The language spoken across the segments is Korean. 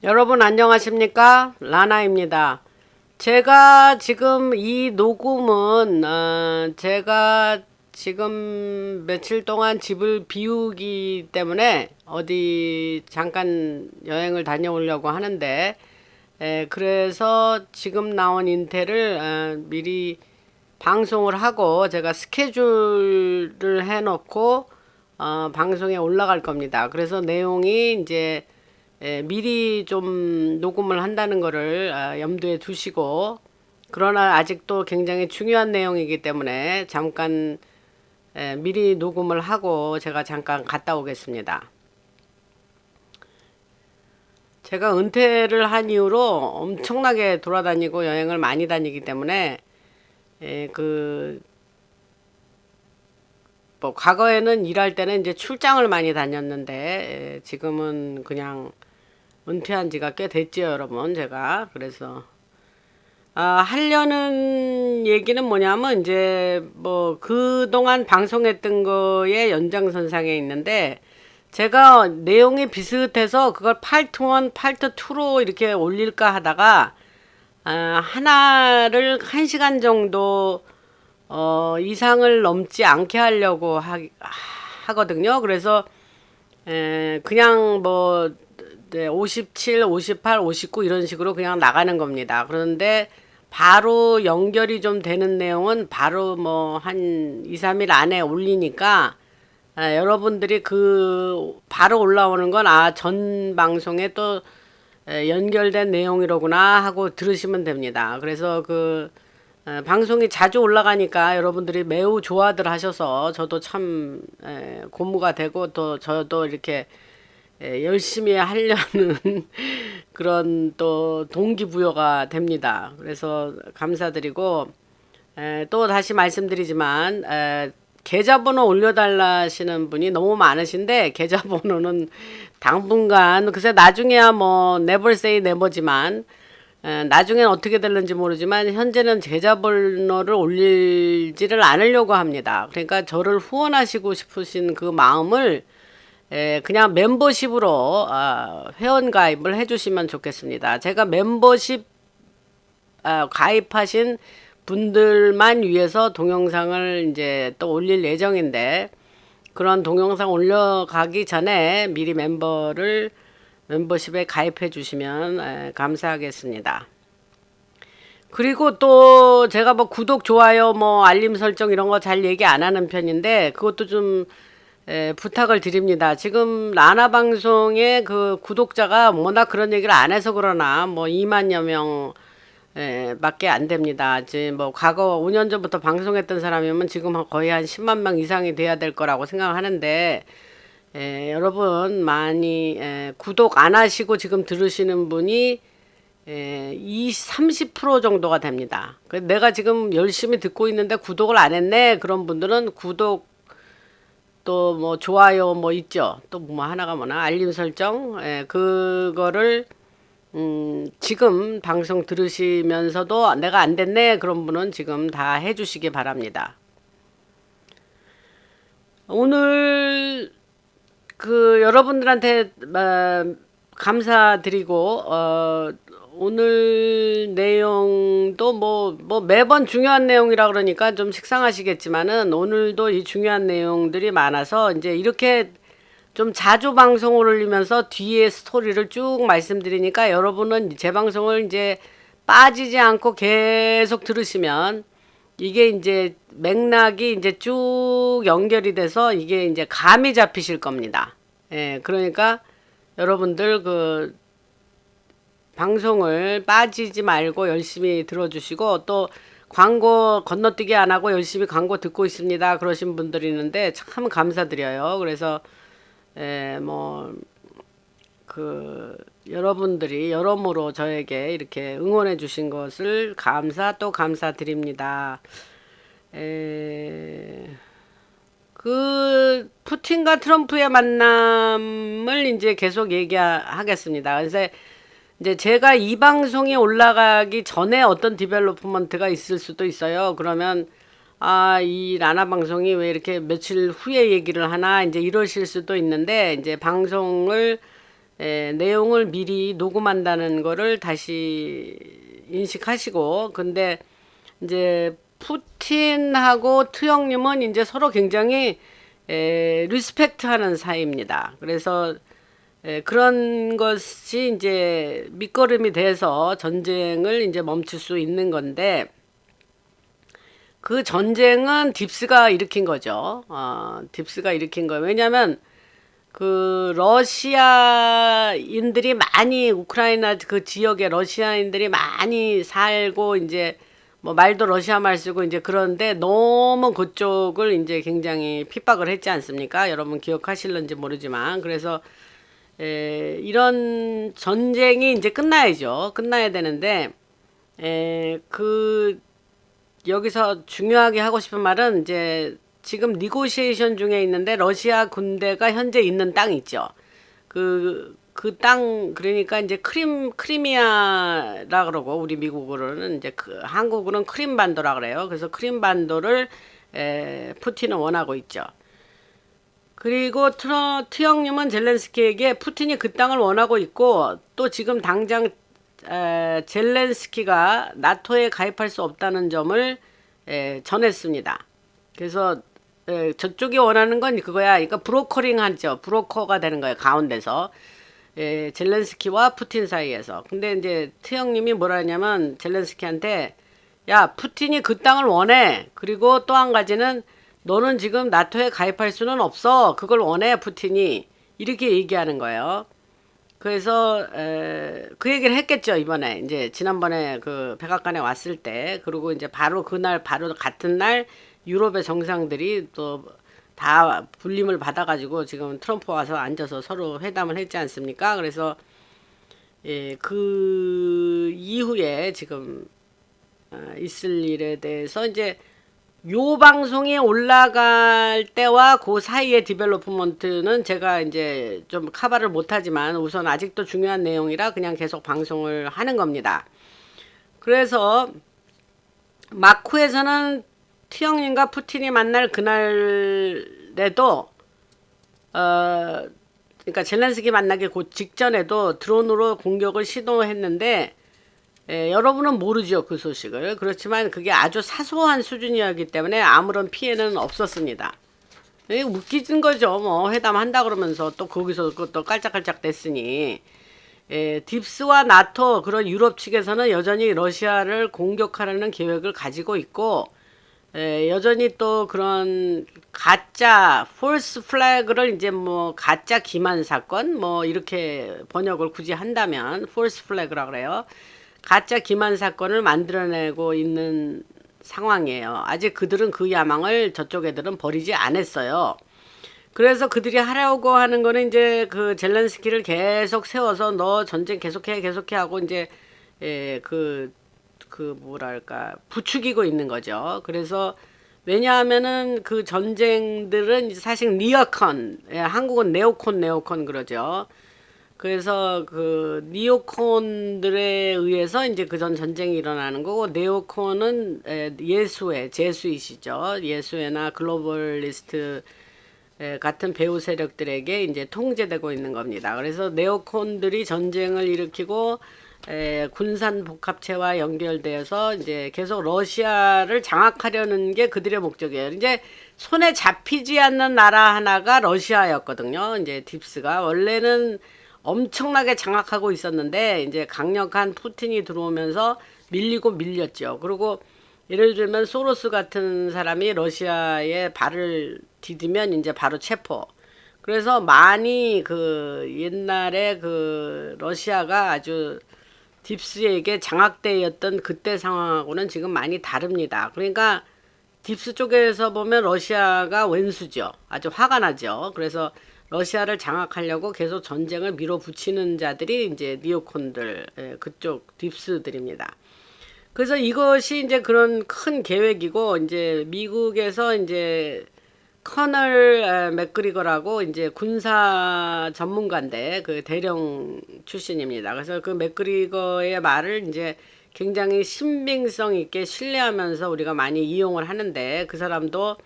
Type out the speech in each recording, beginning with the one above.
여러분 안녕하십니까? 라나입니다. 제가 지금 이 녹음은 제가 지금 며칠 동안 집을 비우기 때문에 어디 잠깐 여행을 다녀오려고 하는데 그래서 지금 나온 인텔을 미리 방송을 하고 제가 스케줄을 해놓고 방송에 올라갈 겁니다. 그래서 내용이 이제 미리 좀 녹음을 한다는 거를 염두에 두시고, 그러나 아직도 굉장히 중요한 내용이기 때문에 잠깐 미리 녹음을 하고 제가 잠깐 갔다 오겠습니다. 제가 은퇴를 한 이후로 엄청나게 돌아다니고 여행을 많이 다니기 때문에 그 뭐 과거에는 일할 때는 이제 출장을 많이 다녔는데 지금은 그냥 은퇴한 지가 꽤 됐죠, 여러분. 제가 그래서 하려는 얘기는 뭐냐면 이제 뭐 그동안 방송했던 거의 연장선상에 있는데, 제가 내용이 비슷해서 그걸 파트 1, 파트 2로 이렇게 올릴까 하다가 하나를 1시간 정도 이상을 넘지 않게 하려고 하거든요. 그래서 그냥 뭐 57, 58, 59 이런 식으로 그냥 나가는 겁니다. 그런데 바로 연결이 좀 되는 내용은 바로 뭐 한 2, 3일 안에 올리니까 여러분들이 그 바로 올라오는 건 전 방송에 또 연결된 내용이로구나 하고 들으시면 됩니다. 그래서 그 방송이 자주 올라가니까 여러분들이 매우 좋아들 하셔서 저도 참 고무가 되고, 또 저도 이렇게 열심히 하려는 그런 또 동기부여가 됩니다. 그래서 감사드리고, 또 다시 말씀드리지만 계좌번호 올려달라시는 분이 너무 많으신데, 계좌번호는 당분간 글쎄 나중에야 뭐 never say never지만 나중엔 어떻게 될는지 모르지만 현재는 계좌번호를 올리지를 않으려고 합니다. 그러니까 저를 후원하시고 싶으신 그 마음을 그냥 멤버십으로 회원 가입을 해주시면 좋겠습니다. 제가 멤버십 가입하신 분들만 위해서 동영상을 이제 또 올릴 예정인데, 그런 동영상 올려가기 전에 미리 멤버십에 가입해 주시면 감사하겠습니다. 그리고 또 제가 뭐 구독, 좋아요, 뭐 알림 설정 이런 거 잘 얘기 안 하는 편인데, 그것도 좀 부탁을 드립니다. 지금 라나 방송의 그 구독자가 워낙 그런 얘기를 안 해서 그러나 뭐 2만여 명 밖에 안 됩니다. 이제 뭐 과거 5년 전부터 방송했던 사람이면 지금 거의 한 10만 명 이상이 돼야 될 거라고 생각하는데, 여러분 많이 구독 안 하시고 지금 들으시는 분이 30% 정도가 됩니다. 내가 지금 열심히 듣고 있는데 구독을 안 했네, 그런 분들은 구독, 또 뭐 좋아요 뭐 있죠. 또 뭐 하나가 뭐나 알림 설정, 그거를 지금 방송 들으시면서도 내가 안 됐네 그런 분은 지금 다 해주시기 바랍니다. 오늘 그 여러분들한테 감사드리고, 오늘 내용도 뭐 매번 중요한 내용이라 그러니까 좀 식상하시겠지만은, 오늘도 이 중요한 내용들이 많아서 이제 이렇게 좀 자주 방송을 올리면서 뒤에 스토리를 쭉 말씀드리니까 여러분은 제 방송을 이제 빠지지 않고 계속 들으시면 이게 이제 맥락이 이제 쭉 연결이 돼서 이게 이제 감이 잡히실 겁니다. 그러니까 여러분들 그 방송을 빠지지 말고 열심히 들어주시고, 또 광고 건너뛰기 안 하고 열심히 광고 듣고 있습니다 그러신 분들이 있는데 참 감사드려요. 그래서 뭐 그 여러분들이 여러모로 저에게 이렇게 응원해 주신 것을 또 감사드립니다. 그 푸틴과 트럼프의 만남을 이제 계속 얘기하겠습니다. 그래서 이제 제가 이 방송이 올라가기 전에 어떤 디벨로프먼트가 있을 수도 있어요. 그러면 이 라나 방송이 왜 이렇게 며칠 후에 얘기를 하나 이제 이러실 수도 있는데, 이제 방송을 내용을 미리 녹음한다는 거를 다시 인식하시고, 근데 이제 푸틴하고 트형님은 이제 서로 굉장히 리스펙트하는 사이입니다. 그래서 그런 것이 이제 밑거름이 돼서 전쟁을 이제 멈출 수 있는 건데, 그 전쟁은 딥스가 일으킨 거죠. 딥스가 일으킨 거예요. 왜냐하면 그 러시아인들이 많이 우크라이나 그 지역에 러시아인들이 많이 살고 이제 뭐 말도 러시아 말 쓰고 이제 그런데 너무 그쪽을 이제 굉장히 핍박을 했지 않습니까? 여러분 기억하실런지 모르지만 그래서 이런 전쟁이 이제 끝나야죠. 끝나야 되는데 그 여기서 중요하게 하고 싶은 말은 이제 지금 니고시에이션 중에 있는데 러시아 군대가 현재 있는 땅 있죠. 그 땅, 그러니까 이제 크리미아라 그러고, 우리 미국으로는 이제 한국으로는 크림반도라 그래요. 그래서 크림반도를, 푸틴은 원하고 있죠. 그리고 트형님은 젤렌스키에게 푸틴이 그 땅을 원하고 있고, 또 지금 당장, 젤렌스키가 나토에 가입할 수 없다는 점을, 전했습니다. 그래서 저쪽이 원하는 건 그거야. 그러니까 브로커링 하죠. 브로커가 되는 거예요. 가운데서. 젤렌스키와 푸틴 사이에서. 근데 이제 트형님이 뭐라 하냐면 젤렌스키한테 야, 푸틴이 그 땅을 원해. 그리고 또 한 가지는 너는 지금 나토에 가입할 수는 없어. 그걸 원해, 푸틴이. 이렇게 얘기하는 거예요. 그래서 그 얘기를 했겠죠. 이번에 이제 지난번에 그 백악관에 왔을 때. 그리고 이제 바로 그날 바로 같은 날 유럽의 정상들이 또 다 불림을 받아가지고 지금 트럼프 와서 앉아서 서로 회담을 했지 않습니까? 그래서 그 이후에 지금 있을 일에 대해서 이제 요 방송이 올라갈 때와 그 사이의 디벨로프먼트는 제가 이제 좀 카바를 못하지만 우선 아직도 중요한 내용이라 그냥 계속 방송을 하는 겁니다. 그래서 마쿠에서는 트형님과 푸틴이 만날 그날에도 그러니까 젤렌스키 만나기 그 직전에도 드론으로 공격을 시도했는데 여러분은 모르죠 그 소식을. 그렇지만 그게 아주 사소한 수준이었기 때문에 아무런 피해는 없었습니다. 웃기진 거죠. 뭐 회담한다 그러면서 또 거기서 또 깔짝깔짝 됐으니 딥스와 나토 그런 유럽 측에서는 여전히 러시아를 공격하려는 계획을 가지고 있고 여전히 또 그런 가짜 폴스 플래그를 이제 뭐 가짜 기만 사건 뭐 이렇게 번역을 굳이 한다면 폴스 플래그라 그래요. 가짜 기만 사건을 만들어내고 있는 상황이에요. 아직 그들은 그 야망을 저쪽 애들은 버리지 않았어요. 그래서 그들이 하려고 하는 거는 이제 그 젤렌스키를 계속 세워서 너 전쟁 계속해 하고 이제 그 뭐랄까 부추기고 있는 거죠. 그래서 왜냐하면은 그 전쟁들은 사실 니어컨, 한국은 네오콘 그러죠. 그래서 그 니오콘들에 의해서 이제 그전 전쟁이 일어나는 거고 네오콘은 예수회, 제수이시죠. 예수회나 글로벌리스트 같은 배후 세력들에게 이제 통제되고 있는 겁니다. 그래서 네오콘들이 전쟁을 일으키고 군산 복합체와 연결되어서 이제 계속 러시아를 장악하려는 게 그들의 목적이에요. 이제 손에 잡히지 않는 나라 하나가 러시아였거든요. 이제 딥스가 원래는 엄청나게 장악하고 있었는데 이제 강력한 푸틴이 들어오면서 밀리고 밀렸죠. 그리고 예를 들면 소로스 같은 사람이 러시아에 발을 디디면 이제 바로 체포. 그래서 많이 그 옛날에 그 러시아가 아주 딥스에게 장악되었던 그때 상황하고는 지금 많이 다릅니다. 그러니까 딥스 쪽에서 보면 러시아가 왼수죠. 아주 화가 나죠. 그래서 러시아를 장악하려고 계속 전쟁을 밀어붙이는 자들이 이제 니오콘들, 그쪽 딥스들입니다. 그래서 이것이 이제 그런 큰 계획이고, 이제 미국에서 이제 커널 맥그리거라고 이제 군사 전문가인데 그 대령 출신입니다. 그래서 그 맥그리거의 말을 이제 굉장히 신빙성 있게 신뢰하면서 우리가 많이 이용을 하는데 그 사람도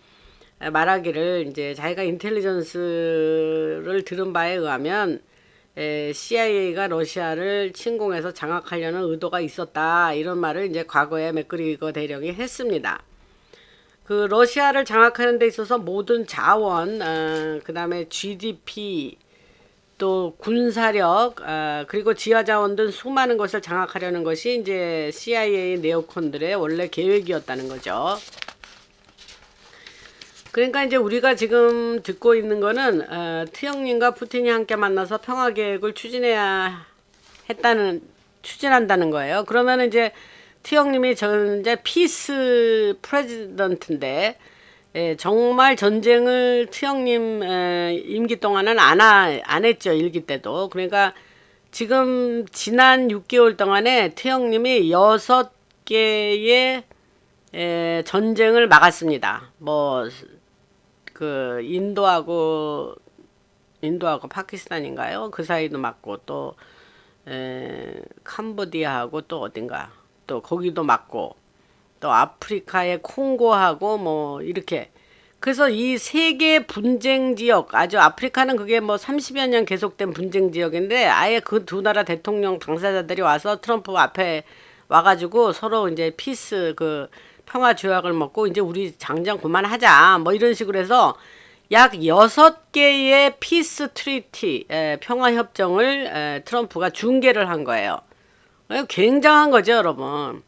말하기를 이제 자기가 인텔리전스를 들은 바에 의하면 CIA가 러시아를 침공해서 장악하려는 의도가 있었다. 이런 말을 이제 과거에 맥그리거 대령이 했습니다. 그 러시아를 장악하는 데 있어서 모든 자원, 그다음에 GDP, 또 군사력, 그리고 지하자원 등 수많은 것을 장악하려는 것이 이제 CIA 네오콘들의 원래 계획이었다는 거죠. 그러니까 이제 우리가 지금 듣고 있는 거는 트형님과 푸틴이 함께 만나서 평화 계획을 추진한다는 거예요. 그러면 이제 트형님이 현재 피스 프레지던트인데 정말 전쟁을 트형님 임기 동안은 안 했죠. 일기 때도. 그러니까 지금 지난 6개월 동안에 트형님이 6개의 전쟁을 막았습니다. 뭐 그 인도하고 파키스탄인가요? 그 사이도 막고 또 캄보디아하고 또 어딘가 또 거기도 막고 또 아프리카의 콩고하고 뭐 이렇게. 그래서 이 세계 분쟁 지역, 아주 아프리카는 그게 뭐 30여 년 계속된 분쟁 지역인데 아예 그 두 나라 대통령 당사자들이 와서 트럼프 앞에 와가지고 서로 이제 피스 그 평화 조약을 먹고 이제 우리 장전 그만하자 뭐 이런 식으로 해서 약 6개의 피스 트리티 평화 협정을 트럼프가 중개를 한 거예요. 굉장한 거죠, 여러분.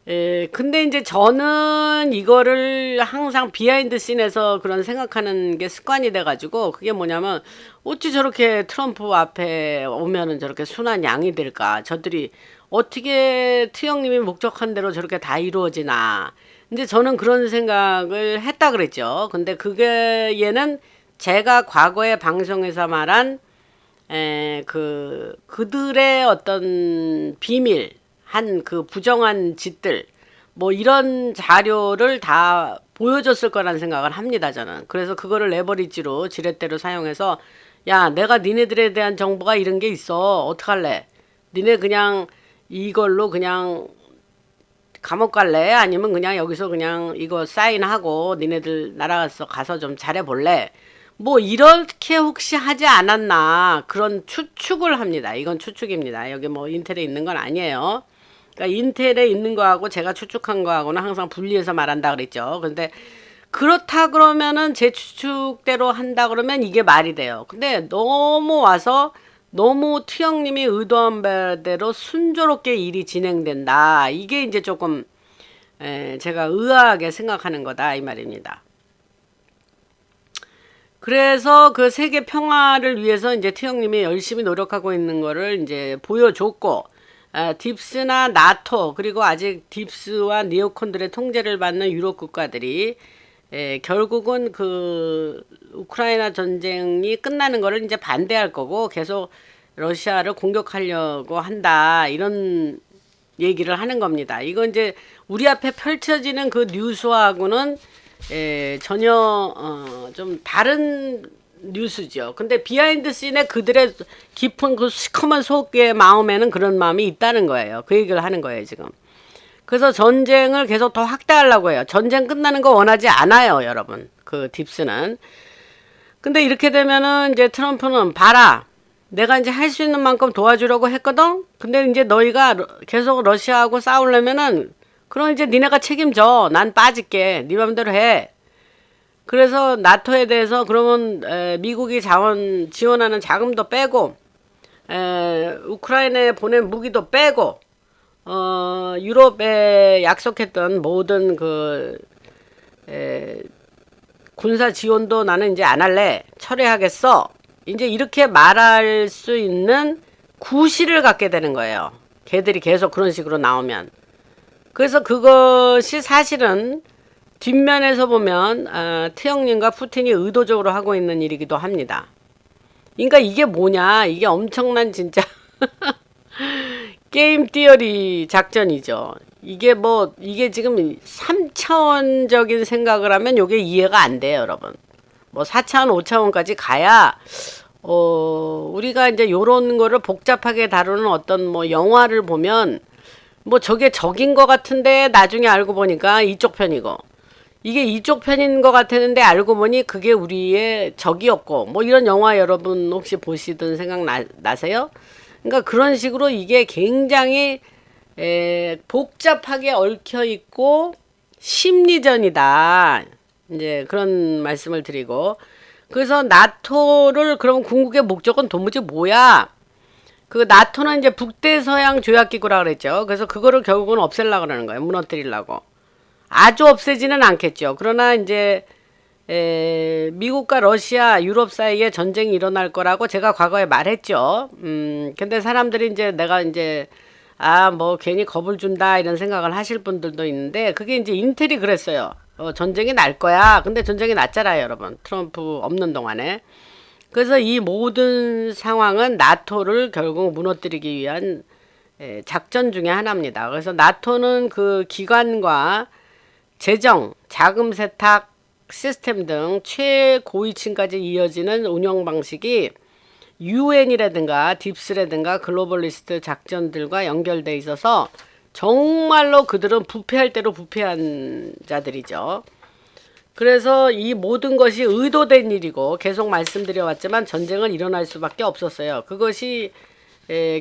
근데 이제 저는 이거를 항상 비하인드 씬에서 그런 생각하는 게 습관이 돼가지고 그게 뭐냐면 어찌 저렇게 트럼프 앞에 오면은 저렇게 순한 양이 될까? 저들이 어떻게 트형님이 목적한 대로 저렇게 다 이루어지나? 근데 저는 그런 생각을 했다 그랬죠. 근데 그게 얘는 제가 과거에 방송에서 말한 그들의 어떤 비밀 한 그 부정한 짓들 뭐 이런 자료를 다 보여줬을 거라는 생각을 합니다. 저는. 그래서 그거를 레버리지로 지렛대로 사용해서 야 내가 니네들에 대한 정보가 이런 게 있어 어떡할래? 니네 그냥 이걸로 그냥 감옥 갈래? 아니면 그냥 여기서 그냥 이거 사인하고 니네들 날아가서 가서 좀 잘해볼래? 뭐 이렇게 혹시 하지 않았나 그런 추측을 합니다. 이건 추측입니다. 여기 뭐 인텔에 있는 건 아니에요. 그러니까 인텔에 있는 거하고 제가 추측한 거하고는 항상 분리해서 말한다 그랬죠. 근데 그렇다 그러면은 제 추측대로 한다 그러면 이게 말이 돼요. 근데 너무 와서 너무 트형님이 의도한 대로 순조롭게 일이 진행된다. 이게 이제 조금 제가 의아하게 생각하는 거다 이 말입니다. 그래서 그 세계 평화를 위해서 이제 트형님이 열심히 노력하고 있는 거를 이제 보여줬고 딥스나 나토 그리고 아직 딥스와 니오콘들의 통제를 받는 유럽 국가들이 결국은 그 우크라이나 전쟁이 끝나는 거를 이제 반대할 거고 계속 러시아를 공격하려고 한다 이런 얘기를 하는 겁니다. 이건 이제 우리 앞에 펼쳐지는 그 뉴스하고는 전혀 좀 다른 뉴스죠. 근데 비하인드 씬에 그들의 깊은 그 시커먼 속의 마음에는 그런 마음이 있다는 거예요. 그 얘기를 하는 거예요, 지금. 그래서 전쟁을 계속 더 확대하려고 해요. 전쟁 끝나는 거 원하지 않아요, 여러분. 그 딥스는. 근데 이렇게 되면은 이제 트럼프는 봐라. 내가 이제 할 수 있는 만큼 도와주려고 했거든? 근데 이제 너희가 계속 러시아하고 싸우려면은 그럼 이제 니네가 책임져. 난 빠질게. 네 맘대로 해. 그래서 나토에 대해서 그러면 미국이 지원하는 자금도 빼고 우크라이나에 보낸 무기도 빼고 유럽에 약속했던 모든 그 군사 지원도 나는 이제 안 할래. 철회하겠어. 이제 이렇게 말할 수 있는 구실을 갖게 되는 거예요. 걔들이 계속 그런 식으로 나오면. 그래서 그것이 사실은 뒷면에서 보면 트형님과 푸틴이 의도적으로 하고 있는 일이기도 합니다. 그러니까 이게 뭐냐? 이게 엄청난 진짜 게임 티어리 작전이죠. 이게 지금 3차원적인 생각을 하면 이게 이해가 안 돼요, 여러분. 뭐 4차원, 5차원까지 가야 우리가 이제 요런 거를 복잡하게 다루는 어떤 뭐 영화를 보면 뭐 저게 적인 것 같은데 나중에 알고 보니까 이쪽 편이고 이게 이쪽 편인 것 같았는데 알고 보니 그게 우리의 적이었고 뭐 이런 영화 여러분 혹시 보시든 생각나세요? 그러니까 그런 식으로 이게 굉장히 복잡하게 얽혀 있고 심리전이다. 이제 그런 말씀을 드리고 그래서 나토를 그럼 궁극의 목적은 도무지 뭐야? 그 나토는 이제 북대서양 조약기구라 그랬죠. 그래서 그거를 결국은 없애려고 그러는 거예요. 무너뜨리려고. 아주 없애지는 않겠죠. 그러나 이제 미국과 러시아, 유럽 사이에 전쟁이 일어날 거라고 제가 과거에 말했죠. 근데 사람들이 이제 내가 이제 뭐 괜히 겁을 준다 이런 생각을 하실 분들도 있는데 그게 이제 인텔이 그랬어요. 전쟁이 날 거야. 근데 전쟁이 났잖아요, 여러분. 트럼프 없는 동안에. 그래서 이 모든 상황은 나토를 결국 무너뜨리기 위한 작전 중에 하나입니다. 그래서 나토는 그 기관과 재정, 자금 세탁 시스템 등 최고위층까지 이어지는 운영 방식이 UN이라든가 딥스라든가 글로벌리스트 작전들과 연결돼 있어서 정말로 그들은 부패할 대로 부패한 자들이죠. 그래서 이 모든 것이 의도된 일이고 계속 말씀드려왔지만 전쟁은 일어날 수밖에 없었어요. 그것이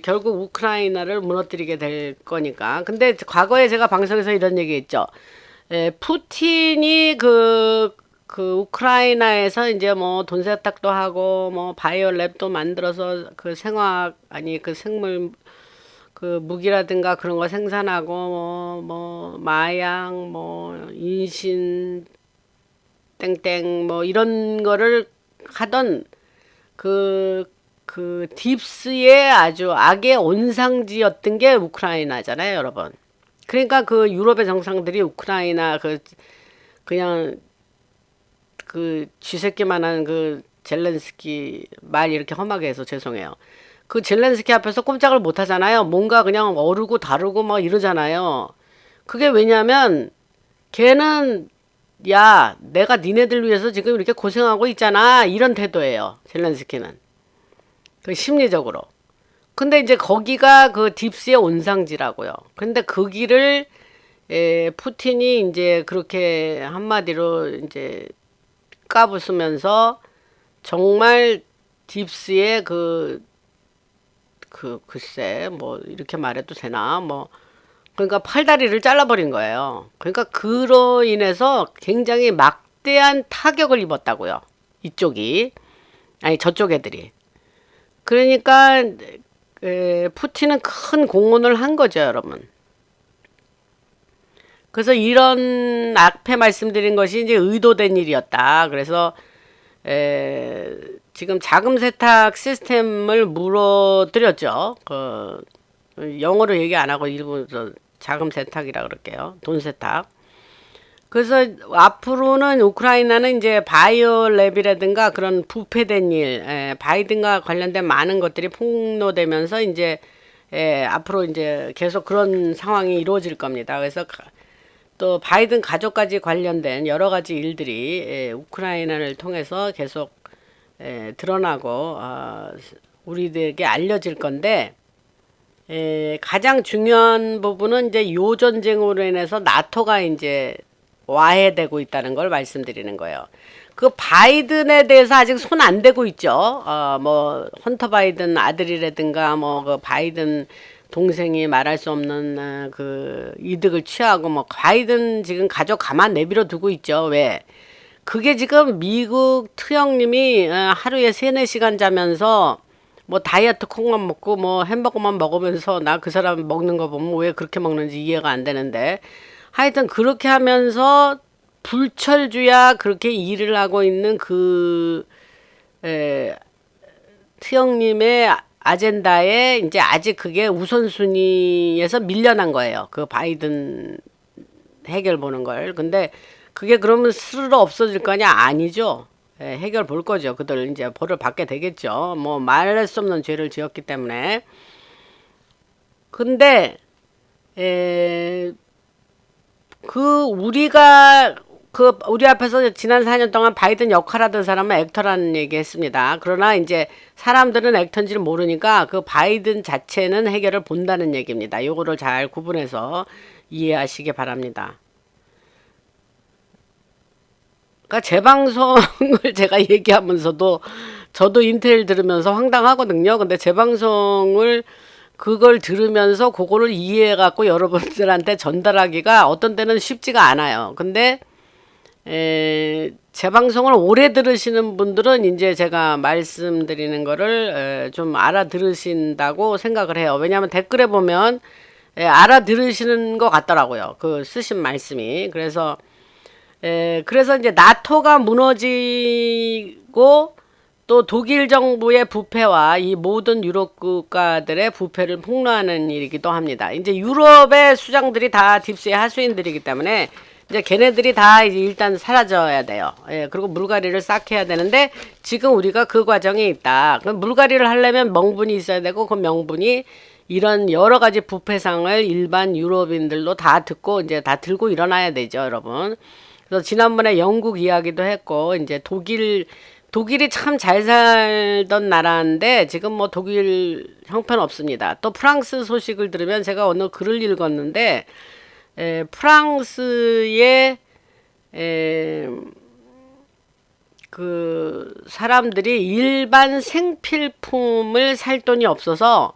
결국 우크라이나를 무너뜨리게 될 거니까. 근데 과거에 제가 방송에서 이런 얘기했죠. 푸틴이 그 우크라이나에서 이제 뭐 돈 세탁도 하고 뭐 바이오 랩도 만들어서 그 생화학 아니 그 생물 그 무기라든가 그런 거 생산하고 뭐 마약 뭐 인신 땡땡 뭐 이런 거를 하던 그 딥스의 아주 악의 온상지였던 게 우크라이나잖아요, 여러분. 그러니까 그 유럽의 정상들이 우크라이나 그냥 그 쥐새끼만한 그 젤렌스키 말 이렇게 험하게 해서 죄송해요. 그 젤렌스키 앞에서 꼼짝을 못 하잖아요. 뭔가 그냥 어르고 다르고 막 이러잖아요. 그게 왜냐면 걔는 야, 내가 니네들 위해서 지금 이렇게 고생하고 있잖아. 이런 태도예요. 젤렌스키는. 그 심리적으로. 근데 이제 거기가 그 딥스의 온상지라고요. 근데 그 길을 푸틴이 이제 그렇게 한마디로 이제 까부수면서 정말 딥스의 글쎄 뭐 이렇게 말해도 되나 뭐 그러니까 팔다리를 잘라버린 거예요. 그러니까 그로 인해서 굉장히 막대한 타격을 입었다고요. 이쪽이 아니 저쪽 애들이. 그러니까 푸틴은 큰 공헌을 한 거죠, 여러분. 그래서 이런 앞에 말씀드린 것이 이제 의도된 일이었다. 그래서 지금 자금 세탁 시스템을 물어드렸죠. 영어로 얘기 안 하고 일본어로 자금 세탁이라 그럴게요. 돈 세탁. 그래서 앞으로는 우크라이나는 이제 바이오 랩이라든가 그런 부패된 일, 바이든과 관련된 많은 것들이 폭로되면서 이제 앞으로 이제 계속 그런 상황이 이루어질 겁니다. 그래서 또 바이든 가족까지 관련된 여러 가지 일들이 우크라이나를 통해서 계속 드러나고 우리들에게 알려질 건데 가장 중요한 부분은 이제 요 전쟁으로 인해서 나토가 이제 와해되고 있다는 걸 말씀드리는 거예요. 그 바이든에 대해서 아직 손 안 대고 있죠. 뭐 헌터 바이든 아들이라든가 뭐 그 바이든 동생이 말할 수 없는 그 이득을 취하고 뭐 바이든 지금 가족 가만 내버려 두고 있죠. 왜? 그게 지금 미국 트형님이 하루에 3-4시간 자면서 뭐 다이어트 콩만 먹고 뭐 햄버거만 먹으면서 나 그 사람 먹는 거 보면 왜 그렇게 먹는지 이해가 안 되는데 하여튼 그렇게 하면서 불철주야 그렇게 일을 하고 있는 그 트형님의 아젠다에 이제 아직 그게 우선순위에서 밀려난 거예요. 그 바이든 해결 보는 걸. 근데 그게 그러면 스르르 없어질 거냐? 아니죠. 해결 볼 거죠. 그들 이제 벌을 받게 되겠죠. 뭐 말할 수 없는 죄를 지었기 때문에. 근데 우리 앞에서 지난 4년 동안 바이든 역할하던 사람은 액터라는 얘기 했습니다. 그러나 이제 사람들은 액터인지를 모르니까 그 바이든 자체는 해결을 본다는 얘기입니다. 요거를 잘 구분해서 이해하시기 바랍니다. 그러니까 재방송을 제가 얘기하면서도 저도 인텔 들으면서 황당하거든요. 근데 재방송을 그걸 들으면서 그거를 이해해 갖고 여러분들한테 전달하기가 어떤 때는 쉽지가 않아요. 근데 재방송을 오래 들으시는 분들은 이제 제가 말씀드리는 거를 좀 알아들으신다고 생각을 해요. 왜냐하면 댓글에 보면 알아들으시는 것 같더라고요. 그 쓰신 말씀이. 그래서 이제 나토가 무너지고 또 독일 정부의 부패와 이 모든 유럽 국가들의 부패를 폭로하는 일이기도 합니다. 이제 유럽의 수장들이 다 딥스의 하수인들이기 때문에 이제 걔네들이 다 이제 일단 사라져야 돼요. 그리고 물갈이를 싹 해야 되는데 지금 우리가 그 과정에 있다. 그럼 물갈이를 하려면 명분이 있어야 되고 그 명분이 이런 여러 가지 부패상을 일반 유럽인들도 다 듣고 이제 다 들고 일어나야 되죠, 여러분. 그래서 지난번에 영국 이야기도 했고 이제 독일이 참 잘 살던 나라인데 지금 뭐 독일 형편없습니다. 또 프랑스 소식을 들으면 제가 어느 글을 읽었는데 프랑스의 그 사람들이 일반 생필품을 살 돈이 없어서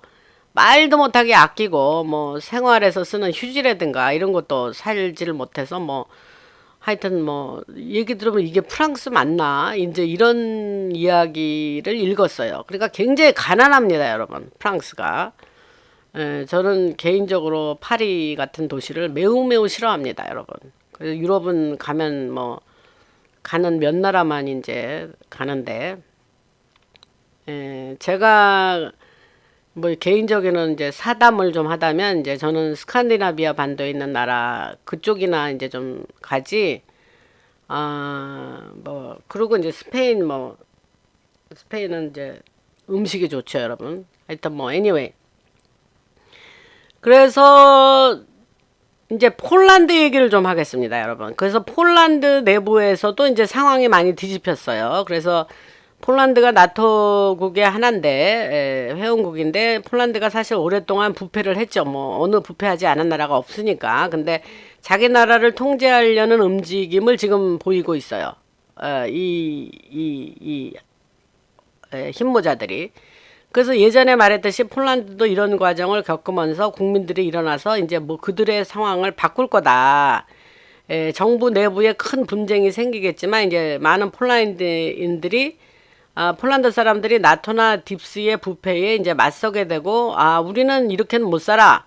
말도 못하게 아끼고 뭐 생활에서 쓰는 휴지라든가 이런 것도 살지를 못해서 뭐 하여튼 뭐 얘기 들으면 이게 프랑스 맞나? 이제 이런 이야기를 읽었어요. 그러니까 굉장히 가난합니다, 여러분. 프랑스가. 저는 개인적으로 파리 같은 도시를 매우 매우 싫어합니다, 여러분. 그래서 유럽은 가면 뭐 가는 몇 나라만 이제 가는데 제가 뭐 개인적인 이제 사담을 좀 하다면 이제 저는 스칸디나비아 반도에 있는 나라 그쪽이나 이제 좀 가지. 뭐 그리고 이제 스페인은 이제 음식이 좋죠, 여러분. 하여튼 뭐 anyway. 그래서 이제 폴란드 얘기를 좀 하겠습니다, 여러분. 그래서 폴란드 내부에서도 이제 상황이 많이 뒤집혔어요. 그래서 폴란드가 나토국의 하나인데 회원국인데 폴란드가 사실 오랫동안 부패를 했죠. 뭐 어느 부패하지 않은 나라가 없으니까. 근데 자기 나라를 통제하려는 움직임을 지금 보이고 있어요. 이 흰모자들이. 그래서 예전에 말했듯이 폴란드도 이런 과정을 겪으면서 국민들이 일어나서 이제 뭐 그들의 상황을 바꿀 거다. 정부 내부에 큰 분쟁이 생기겠지만 이제 많은 폴란드인들이 폴란드 사람들이 나토나 딥스의 부패에 이제 맞서게 되고 우리는 이렇게는 못 살아.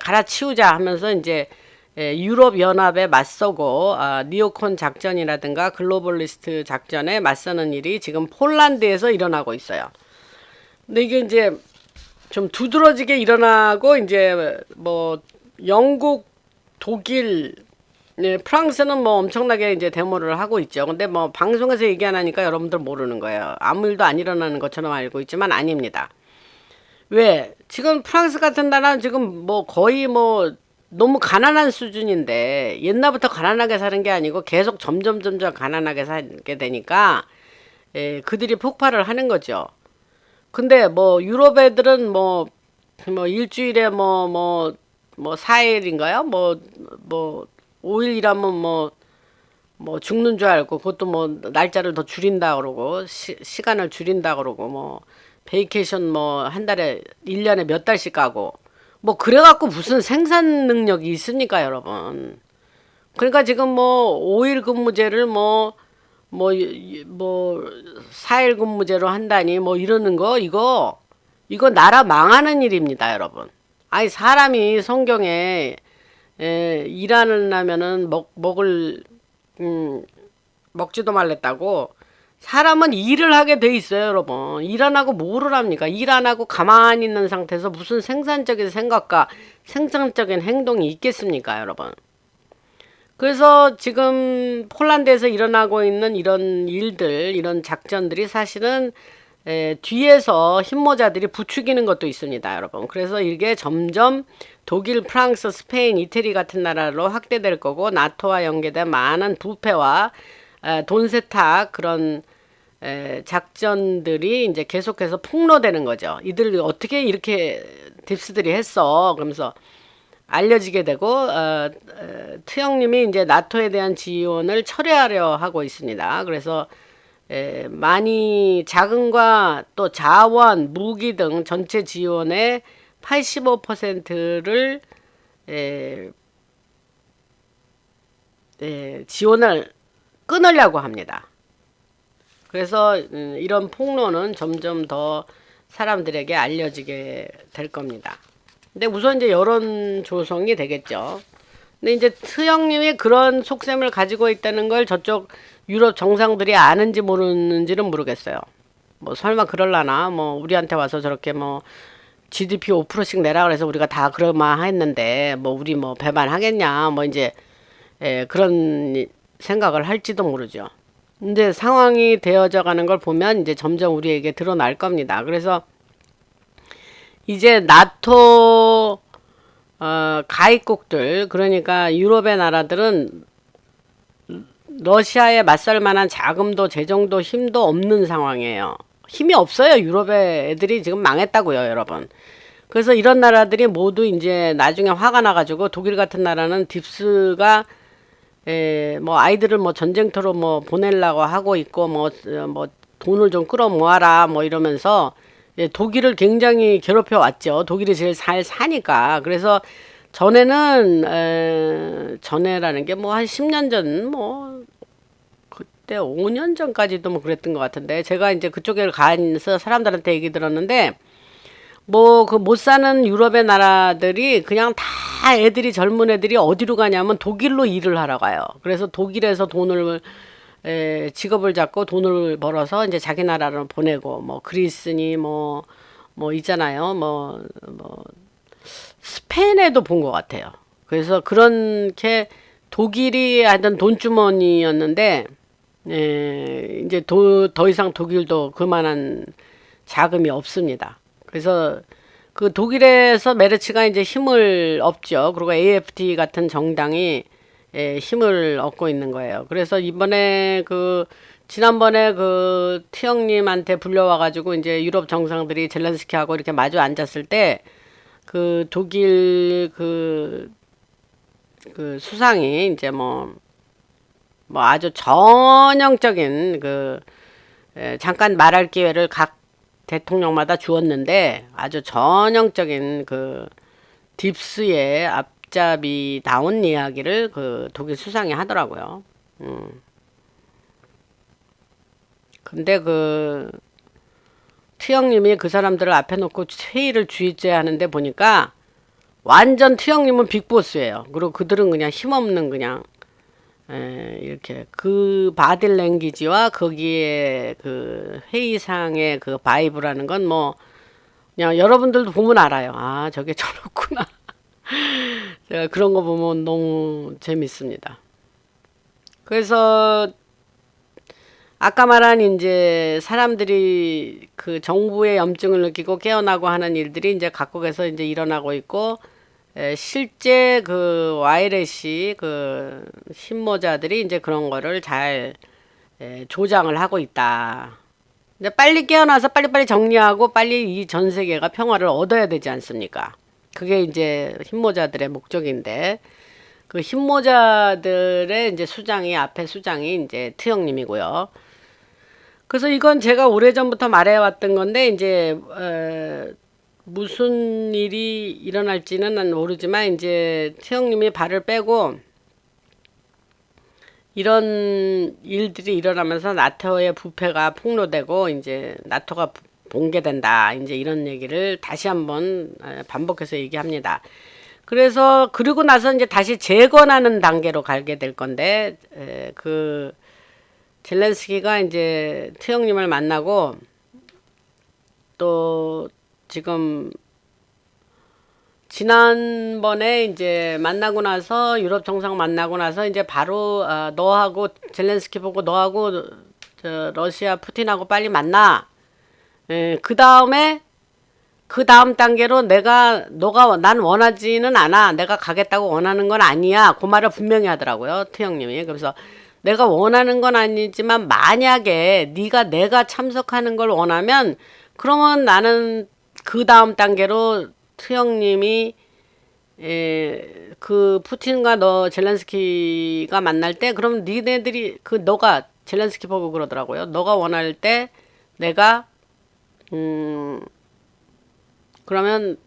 갈아치우자 하면서 이제 유럽 연합에 맞서고 니오콘 작전이라든가 글로벌리스트 작전에 맞서는 일이 지금 폴란드에서 일어나고 있어요. 근데 이게 이제 좀 두드러지게 일어나고 이제 뭐 영국, 독일, 프랑스는 뭐 엄청나게 이제 데모를 하고 있죠. 근데 뭐 방송에서 얘기 안 하니까 여러분들 모르는 거예요. 아무 일도 안 일어나는 것처럼 알고 있지만 아닙니다. 왜? 지금 프랑스 같은 나라는 지금 뭐 거의 뭐 너무 가난한 수준인데 옛날부터 가난하게 사는 게 아니고 계속 점점 가난하게 살게 되니까 그들이 폭발을 하는 거죠. 근데 뭐 유럽 애들은 뭐 일주일에 뭐 4일인가요? 뭐 5일 일하면 뭐 죽는 줄 알고 그것도 뭐 날짜를 더 줄인다 그러고 시간을 줄인다 그러고 뭐 베이케이션 뭐 한 달에 1년에 몇 달씩 가고 뭐 그래갖고 무슨 생산 능력이 있습니까, 여러분? 그러니까 지금 뭐 5일 근무제를 뭐 4일 근무제로 한다니 뭐 이러는 거 이거 나라 망하는 일입니다, 여러분. 아니 사람이 성경에 일하려면은 먹지도 말랬다고. 사람은 일을 하게 돼 있어요, 여러분. 일 안 하고 뭐를 합니까? 일 안 하고 가만히 있는 상태에서 무슨 생산적인 생각과 생산적인 행동이 있겠습니까, 여러분? 그래서 지금 폴란드에서 일어나고 있는 이런 일들, 이런 작전들이 사실은 뒤에서 흰모자들이 부추기는 것도 있습니다, 여러분. 그래서 이게 점점 독일, 프랑스, 스페인, 이태리 같은 나라로 확대될 거고 나토와 연계된 많은 부패와 돈 세탁 그런 작전들이 이제 계속해서 폭로되는 거죠. 이들 어떻게 이렇게 딥스들이 했어? 그러면서 알려지게 되고 트형님이 이제 나토에 대한 지원을 철회하려 하고 있습니다. 그래서 많이 자금과 또 자원, 무기 등 전체 지원의 85%를 지원을 끊으려고 합니다. 그래서 이런 폭로는 점점 더 사람들에게 알려지게 될 겁니다. 근데 우선 이제 여론 조성이 되겠죠. 근데 이제 트형님이 그런 속셈을 가지고 있다는 걸 저쪽 유럽 정상들이 아는지 모르는지는 모르겠어요. 뭐 설마 그럴라나, 뭐 우리한테 와서 저렇게 뭐 GDP 5%씩 내라 그래서 우리가 다 그럴만 했는데 뭐 우리 뭐 배반하겠냐, 뭐 이제 그런 생각을 할지도 모르죠. 근데 상황이 되어져 가는 걸 보면 이제 점점 우리에게 드러날 겁니다. 그래서 이제 나토 가입국들, 그러니까 유럽의 나라들은 러시아에 맞설 만한 자금도 재정도 힘도 없는 상황이에요. 힘이 없어요. 유럽의 애들이 지금 망했다고요, 여러분. 그래서 이런 나라들이 모두 이제 나중에 화가 나가지고 독일 같은 나라는 딥스가 뭐 아이들을 뭐 전쟁터로 뭐 보내려고 하고 있고 뭐 돈을 좀 끌어 모아라 뭐 이러면서 독일을 굉장히 괴롭혀 왔죠. 독일이 제일 잘 사니까. 그래서 전에는 전에라는 게 뭐 한 10년 전 뭐 그때 5년 전까지도 뭐 그랬던 것 같은데 제가 이제 그쪽에 가서 사람들한테 얘기 들었는데 뭐 그 못 사는 유럽의 나라들이 그냥 다 애들이 젊은 애들이 어디로 가냐면 독일로 일을 하러 가요. 그래서 독일에서 돈을 직업을 잡고 돈을 벌어서 이제 자기 나라로 보내고 뭐 그리스니 뭐 있잖아요. 뭐 스페인에도 본 것 같아요. 그래서 그렇게 독일이 하던 돈주머니였는데 이제 더 이상 독일도 그만한 자금이 없습니다. 그래서 그 독일에서 메르츠가 이제 힘을 얻죠. 그리고 AfD 같은 정당이 힘을 얻고 있는 거예요. 그래서 이번에 지난번에 트형님한테 불려와가지고 이제 유럽 정상들이 젤렌스키하고 이렇게 마주 앉았을 때 독일 수상이 이제 뭐 아주 전형적인 잠깐 말할 기회를 각 대통령마다 주었는데 아주 전형적인 딥스의 앞잡이 다운 이야기를 독일 수상이 하더라고요. 근데 트형님이 그 사람들을 앞에 놓고 회의를 주의하는데 보니까 완전 트형님은 빅보스예요. 그리고 그들은 그냥 힘없는 그냥 이렇게 바디랭귀지와 거기에 회의상의 바이브라는 건 뭐 그냥 여러분들도 보면 알아요. 아, 저게 저렇구나. 제가 그런 거 보면 너무 재밌습니다. 그래서 아까 말한 이제 사람들이 정부의 염증을 느끼고 깨어나고 하는 일들이 이제 각국에서 이제 일어나고 있고 실제 와이렛이 신모자들이 이제 그런 거를 잘 조장을 하고 있다. 이제 빨리 깨어나서 빨리빨리 정리하고 빨리 이 전 세계가 평화를 얻어야 되지 않습니까? 그게 이제 흰모자들의 목적인데 흰모자들의 이제 앞에 수장이 이제 트형님이고요. 그래서 이건 제가 오래전부터 말해왔던 건데 이제 무슨 일이 일어날지는 모르지만 이제 트형님이 발을 빼고 이런 일들이 일어나면서 나토의 부패가 폭로되고 이제 나토가 붕괴된다. 이제 이런 얘기를 다시 한번 반복해서 얘기합니다. 그래서 그리고 나서 이제 다시 재건하는 단계로 가게 될 건데 젤렌스키가 이제 트형님을 만나고 또 지금 지난번에 이제 만나고 나서 유럽 정상 만나고 나서 이제 바로 너하고 젤렌스키 보고 너하고 러시아 푸틴하고 빨리 만나. 그 다음에 그 다음 단계로 난 원하지는 않아. 내가 가겠다고 원하는 건 아니야. 그 말을 분명히 하더라고요. 트형님이. 그래서 내가 원하는 건 아니지만 만약에 내가 참석하는 걸 원하면 그러면 나는 그 다음 단계로 트형님이 그 푸틴과 너 젤렌스키가 만날 때 그럼 니네들이 너가 젤렌스키 보고 그러더라고요. 너가 원할 때 내가 그러면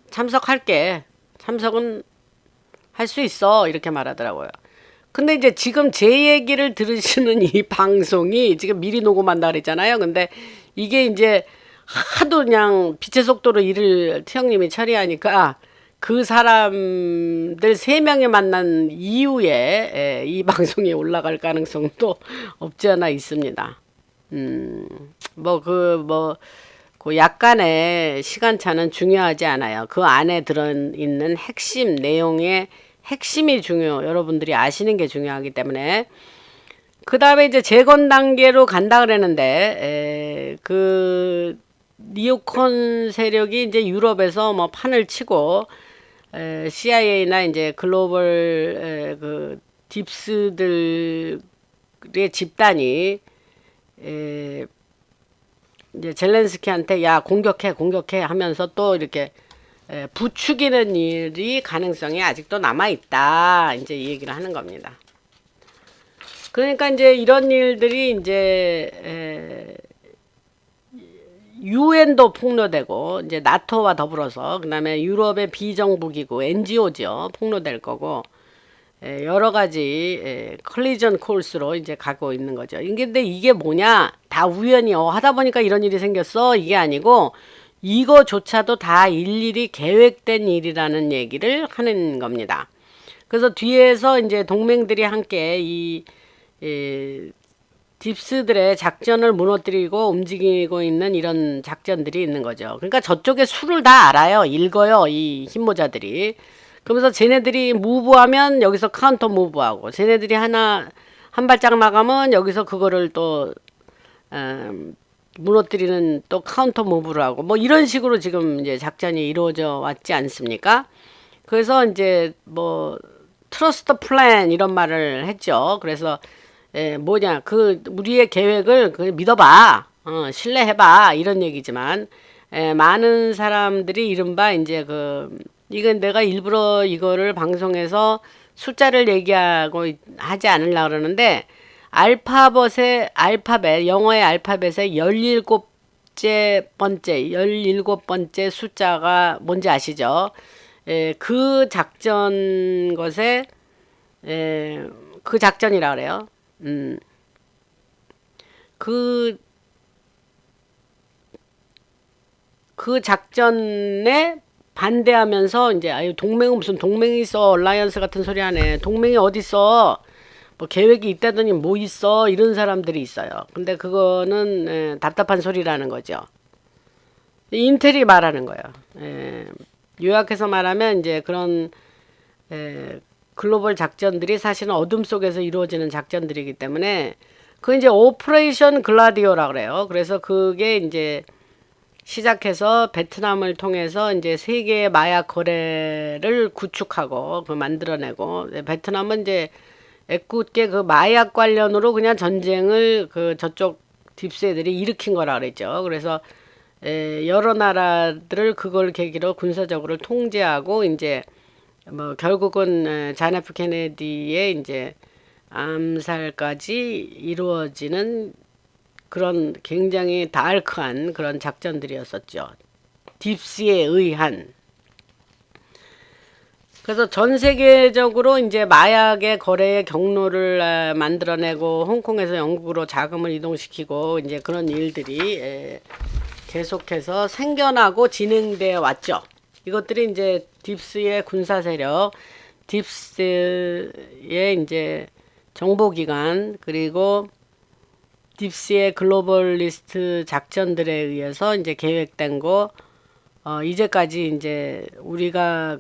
참석할게. 참석은 할 수 있어. 이렇게 말하더라고요. 근데 이제 지금 제 얘기를 들으시는 이 방송이 지금 미리 녹음한다 그랬잖아요. 근데 이게 이제 하도 그냥 빛의 속도로 일을 트형님이 처리하니까 그 사람들 세 명이 만난 이후에 이 방송이 올라갈 가능성도 없지 않아 있습니다. 그 약간의 시간차는 중요하지 않아요. 그 안에 들어있는 핵심 내용의 핵심이 여러분들이 아시는 게 중요하기 때문에. 그 다음에 이제 재건 단계로 간다 그랬는데, 그 니오콘 세력이 이제 유럽에서 뭐 판을 치고, CIA나 이제 글로벌 그 딥스들의 집단이 이제 젤렌스키한테 야 공격해 하면서 또 이렇게 부추기는 일이 가능성이 아직도 남아 있다. 이제 이 얘기를 하는 겁니다. 그러니까 이제 이런 일들이 이제 유엔도 폭로되고 이제 나토와 더불어서 그다음에 유럽의 비정부기구 NGO죠 폭로될 거고 여러 가지 컬리전 코스로 이제 가고 있는 거죠. 근데 이게 뭐냐? 다 우연히 하다 보니까 이런 일이 생겼어. 이게 아니고 이거조차도 다 일일이 계획된 일이라는 얘기를 하는 겁니다. 그래서 뒤에서 이제 동맹들이 함께 이 딥스들의 작전을 무너뜨리고 움직이고 있는 이런 작전들이 있는 거죠. 그러니까 저쪽에 수를 다 알아요. 읽어요. 이 흰모자들이. 그러면서 쟤네들이 무브하면 여기서 카운터 무브하고 쟤네들이 한 발짝 나가면 여기서 그거를 또 무너뜨리는 또 카운터 무브를 하고 뭐 이런 식으로 지금 이제 작전이 이루어져 왔지 않습니까? 그래서 이제 뭐 트러스트 플랜 이런 말을 했죠. 그래서 뭐냐 우리의 계획을 믿어봐, 신뢰해봐 이런 얘기지만 많은 사람들이 이른바 이제 이건 내가 일부러 이거를 방송에서 숫자를 얘기하고 하지 않으려고 그러는데 영어의 알파벳의 17번째 숫자가 뭔지 아시죠? 그 작전 것에 그 작전이라 그래요. 그 작전에 반대하면서 이제 동맹은 무슨 동맹이 있어 얼라이언스 같은 소리 하네. 동맹이 어디 있어? 뭐 계획이 있다더니 뭐 있어? 이런 사람들이 있어요. 근데 그거는 답답한 소리라는 거죠. 인텔이 말하는 거예요. 요약해서 말하면 이제 그런 글로벌 작전들이 사실은 어둠 속에서 이루어지는 작전들이기 때문에 그 이제 오퍼레이션 글라디오라 그래요. 그래서 그게 이제 시작해서 베트남을 통해서 이제 세계의 마약 거래를 구축하고 만들어내고 베트남은 이제 애꿎게 그 마약 관련으로 그냥 전쟁을 저쪽 딥스애들이 일으킨 거라 그랬죠. 그래서 여러 나라들을 그걸 계기로 군사적으로 통제하고 이제 뭐 결국은 잔 F 케네디의 이제 암살까지 이루어지는 그런 굉장히 다크한 그런 작전들이었었죠. 딥스에 의한. 그래서 전 세계적으로 이제 마약의 거래의 경로를 만들어내고 홍콩에서 영국으로 자금을 이동시키고 이제 그런 일들이 계속해서 생겨나고 진행되어 왔죠. 이것들이 이제 딥스의 군사 세력, 딥스의 이제 정보기관, 그리고 딥스의 글로벌리스트 작전들에 의해서 이제 계획된 거, 이제까지 이제 우리가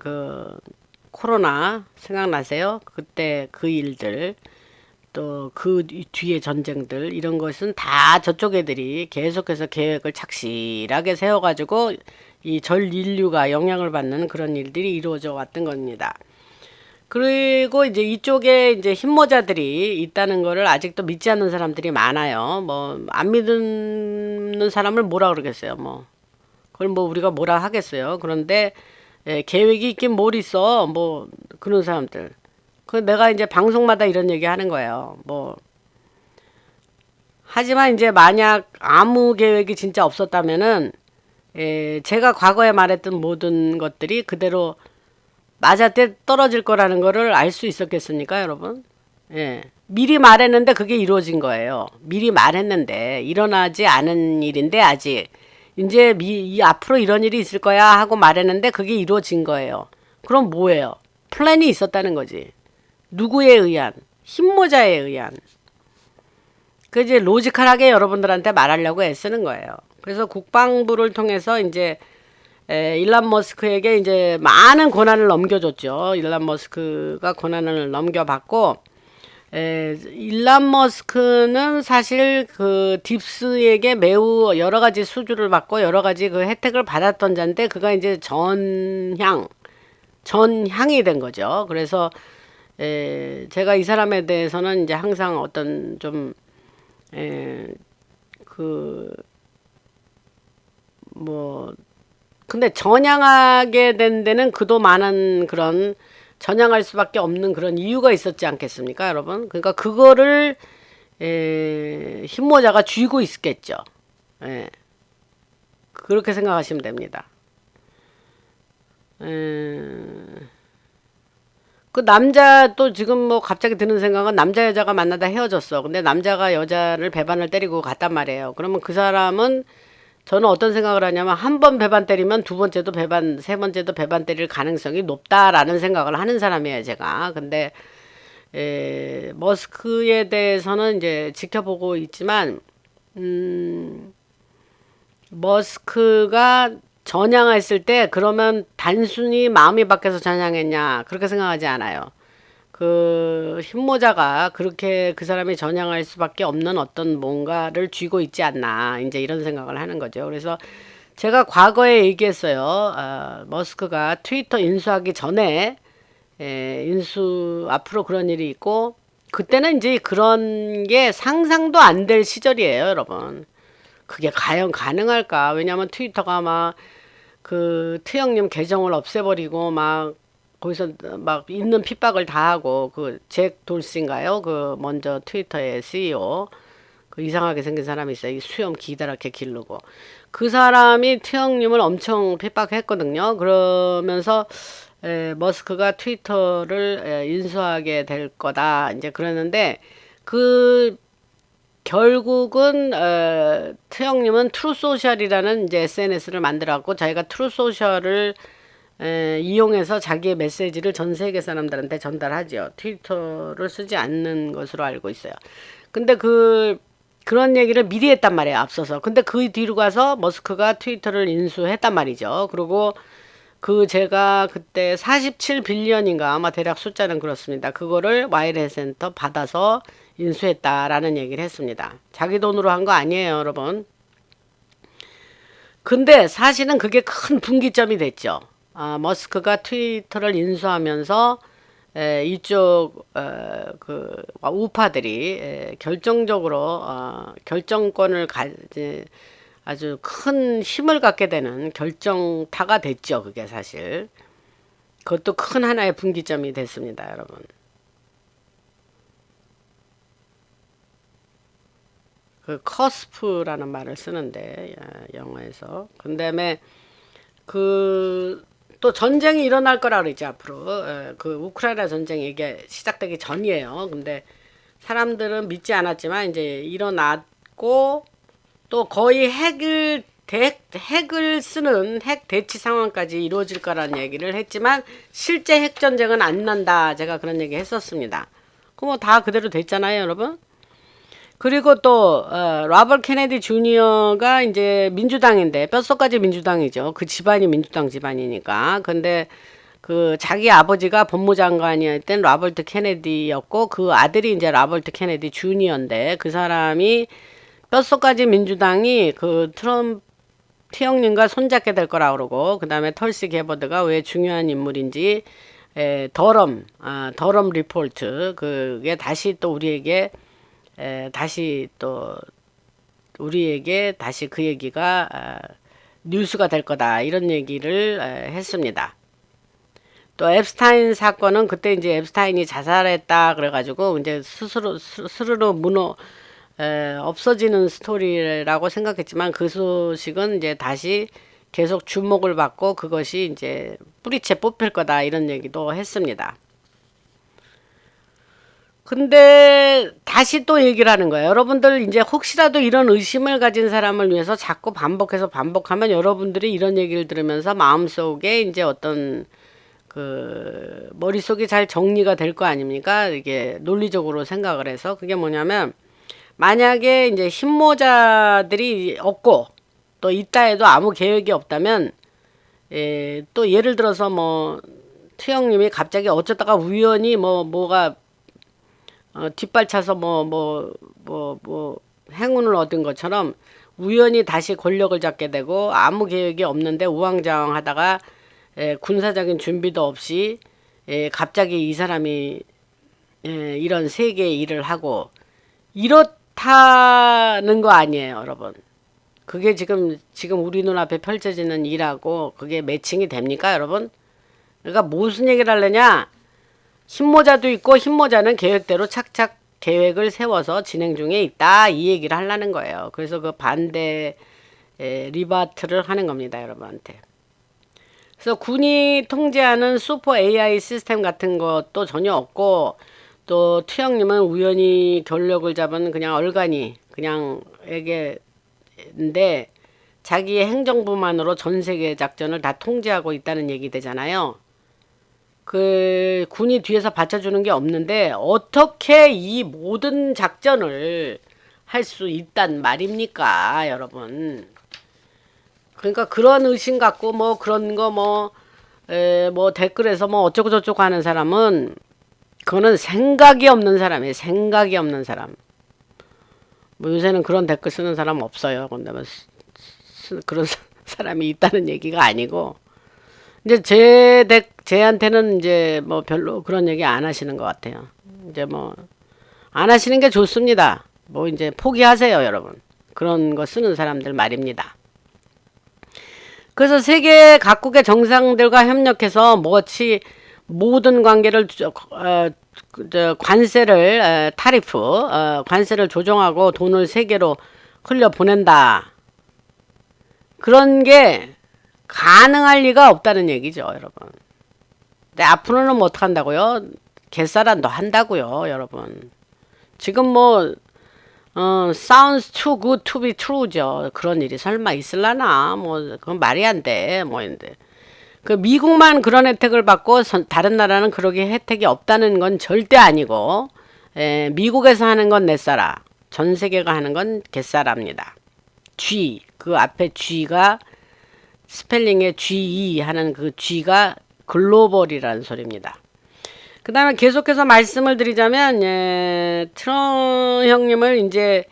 코로나 생각나세요? 그때 그 일들, 또 그 뒤에 전쟁들, 이런 것은 다 저쪽 애들이 계속해서 계획을 착실하게 세워가지고 이 전 인류가 영향을 받는 그런 일들이 이루어져 왔던 겁니다. 그리고 이제 이쪽에 이제 흰모자들이 있다는 거를 아직도 믿지 않는 사람들이 많아요. 뭐 안 믿는 사람을 뭐라 그러겠어요. 뭐 그걸 뭐 우리가 뭐라 하겠어요. 그런데 계획이 있긴 뭘 있어. 뭐 그런 사람들. 그 내가 이제 방송마다 이런 얘기 하는 거예요. 뭐 하지만 이제 만약 아무 계획이 진짜 없었다면은 제가 과거에 말했던 모든 것들이 그대로 맞아때 떨어질 거라는 거를 알 수 있었겠습니까, 여러분? 예. 미리 말했는데 그게 이루어진 거예요. 미리 말했는데 일어나지 않은 일인데 아직 이제 앞으로 이런 일이 있을 거야 하고 말했는데 그게 이루어진 거예요. 그럼 뭐예요? 플랜이 있었다는 거지. 누구에 의한? 힘모자에 의한. 그 이제 로지컬하게 여러분들한테 말하려고 애쓰는 거예요. 그래서 국방부를 통해서 이제 일란 머스크에게 이제 많은 권한을 넘겨줬죠. 일란 머스크가 권한을 넘겨받고 일란 머스크는 사실 그 딥스에게 매우 여러 가지 수주를 받고 여러 가지 그 혜택을 받았던 자인데 그가 이제 전향이 된 거죠. 그래서 제가 이 사람에 대해서는 이제 항상 어떤 좀 뭐 근데 전향하게 된 데는 그도 많은 그런 전향할 수밖에 없는 그런 이유가 있었지 않겠습니까, 여러분? 그러니까 그거를 힘모자가 쥐고 있겠죠. 예, 그렇게 생각하시면 됩니다. 그 남자 또 지금 뭐 갑자기 드는 생각은 남자 여자가 만나다 헤어졌어. 근데 남자가 여자를 배반을 때리고 갔단 말이에요. 그러면 그 사람은 저는 어떤 생각을 하냐면 한 번 배반 때리면 두 번째도 배반, 세 번째도 배반 때릴 가능성이 높다라는 생각을 하는 사람이에요, 제가. 근데 머스크에 대해서는 이제 지켜보고 있지만 머스크가 전향했을 때 그러면 단순히 마음이 바뀌어서 전향했냐 그렇게 생각하지 않아요. 그 힘모자가 그렇게 그 사람이 전향할 수밖에 없는 어떤 뭔가를 쥐고 있지 않나 이제 이런 생각을 하는 거죠. 그래서 제가 과거에 얘기했어요. 머스크가 트위터 인수하기 전에 인수 앞으로 그런 일이 있고 그때는 이제 그런 게 상상도 안 될 시절이에요, 여러분. 그게 과연 가능할까? 왜냐하면 트위터가 막 그 트형님 계정을 없애버리고 막 거기서 막 있는 핍박을 다 하고 그 잭 돌스인가요? 그 먼저 트위터의 CEO 그 이상하게 생긴 사람이 있어요. 이 수염 기다랗게 기르고 그 사람이 트형님을 엄청 핍박했거든요. 그러면서 머스크가 트위터를 인수하게 될 거다 이제 그러는데 그 결국은 트형님은 트루소셜이라는 이제 SNS를 만들었고 자기가 트루소셜을 이용해서 자기의 메시지를 전 세계 사람들한테 전달하죠. 트위터를 쓰지 않는 것으로 알고 있어요. 근데 그런 얘기를 미리 했단 말이에요. 앞서서. 근데 그 뒤로 가서 머스크가 트위터를 인수했단 말이죠. 그리고 제가 그때 47빌리언인가 아마 대략 숫자는 그렇습니다. 그거를 와이드 센터 받아서 인수했다라는 얘기를 했습니다. 자기 돈으로 한 거 아니에요, 여러분. 근데 사실은 그게 큰 분기점이 됐죠. 머스크가 트위터를 인수하면서 이쪽 그 우파들이 결정적으로 결정권을 아주 큰 힘을 갖게 되는 결정타가 됐죠. 그게 사실 그것도 큰 하나의 분기점이 됐습니다, 여러분. 그 커스프라는 말을 쓰는데 영어에서 그다음에 또 전쟁이 일어날 거라 그러죠 앞으로. 그 우크라이나 전쟁이 이게 시작되기 전이에요. 근데 사람들은 믿지 않았지만 이제 일어났고 또 거의 핵을 쓰는 핵 대치 상황까지 이루어질 거라는 얘기를 했지만 실제 핵 전쟁은 안 난다. 제가 그런 얘기 했었습니다. 그럼 다 그대로 됐잖아요, 여러분. 그리고 또 로버트 케네디 주니어가 이제 민주당인데 뼛속까지 민주당이죠. 그 집안이 민주당 집안이니까. 근데 그 자기 아버지가 법무장관이었던 로버트 케네디였고 그 아들이 이제 로버트 케네디 주니어인데 그 사람이 뼛속까지 민주당이 그 트럼프 형님과 손잡게 될 거라 그러고 그다음에 털시 게버드가 왜 중요한 인물인지 더럼 리포트 그게 다시 또 우리에게 다시 그 얘기가 뉴스가 될 거다 이런 얘기를 했습니다. 또 앱스타인 사건은 그때 이제 앱스타인이 자살했다 그래가지고 이제 스스로 없어지는 스토리라고 생각했지만 그 소식은 이제 다시 계속 주목을 받고 그것이 이제 뿌리채 뽑힐 거다 이런 얘기도 했습니다. 근데 다시 또 얘기를 하는 거예요. 여러분들 이제 혹시라도 이런 의심을 가진 사람을 위해서 자꾸 반복해서 반복하면 여러분들이 이런 얘기를 들으면서 마음속에 이제 어떤 그 머릿속이 잘 정리가 될 거 아닙니까? 이게 논리적으로 생각을 해서 그게 뭐냐면 만약에 이제 흰모자들이 없고 또 있다 해도 아무 계획이 없다면 또 예를 들어서 뭐 트형님이 갑자기 어쩌다가 우연히 뭐가 뒷발차서 행운을 얻은 것처럼 우연히 다시 권력을 잡게 되고 아무 계획이 없는데 우왕좌왕하다가 군사적인 준비도 없이 갑자기 이 사람이 이런 세계의 일을 하고 이렇다는 거 아니에요, 여러분. 그게 지금 우리 눈앞에 펼쳐지는 일하고 그게 매칭이 됩니까, 여러분? 그러니까 무슨 얘기를 하려냐? 흰모자도 있고 흰모자는 계획대로 착착 계획을 세워서 진행 중에 있다 이 얘기를 하려는 거예요. 그래서 그 반대 리바트를 하는 겁니다, 여러분한테. 그래서 군이 통제하는 슈퍼 AI 시스템 같은 것도 전혀 없고 또 투영님은 우연히 권력을 잡은 그냥 얼간이 그냥 에게인데 자기의 행정부만으로 전 세계 작전을 다 통제하고 있다는 얘기 되잖아요. 그 군이 뒤에서 받쳐주는 게 없는데 어떻게 이 모든 작전을 할 수 있단 말입니까, 여러분? 그러니까 그런 의심 갖고 뭐 그런 거 뭐 댓글에서 뭐 어쩌고 저쩌고 하는 사람은 그거는 생각이 없는 사람이에요. 생각이 없는 사람. 뭐 요새는 그런 댓글 쓰는 사람 없어요. 근데 뭐 그런 사람이 있다는 얘기가 아니고 이제 제한테는 이제 뭐 별로 그런 얘기 안 하시는 것 같아요. 이제 뭐 안 하시는 게 좋습니다. 뭐 이제 포기하세요, 여러분. 그런 거 쓰는 사람들 말입니다. 그래서 세계 각국의 정상들과 협력해서 모든 관계를 관세를 타리프 관세를 조정하고 돈을 세계로 흘려 보낸다. 그런 게 가능할 리가 없다는 얘기죠, 여러분. 근데 앞으로는 뭐 어떻게 한다고요? 개싸란도 한다고요, 여러분. 지금 sounds too good to be true죠. 그런 일이 설마 있을라나? 뭐, 그건 말이 안 돼. 뭐, 인데. 그 미국만 그런 혜택을 받고 다른 나라는 그렇게 혜택이 없다는 건 절대 아니고, 미국에서 하는 건 내싸라. 전 세계가 하는 건 개싸랍니다. G, 그 앞에 G가 스펠링에 GE 하는 그 G가 글로벌이라는 소리입니다. 그 다음에 계속해서 말씀을 드리자면 트럼프 형님을 이제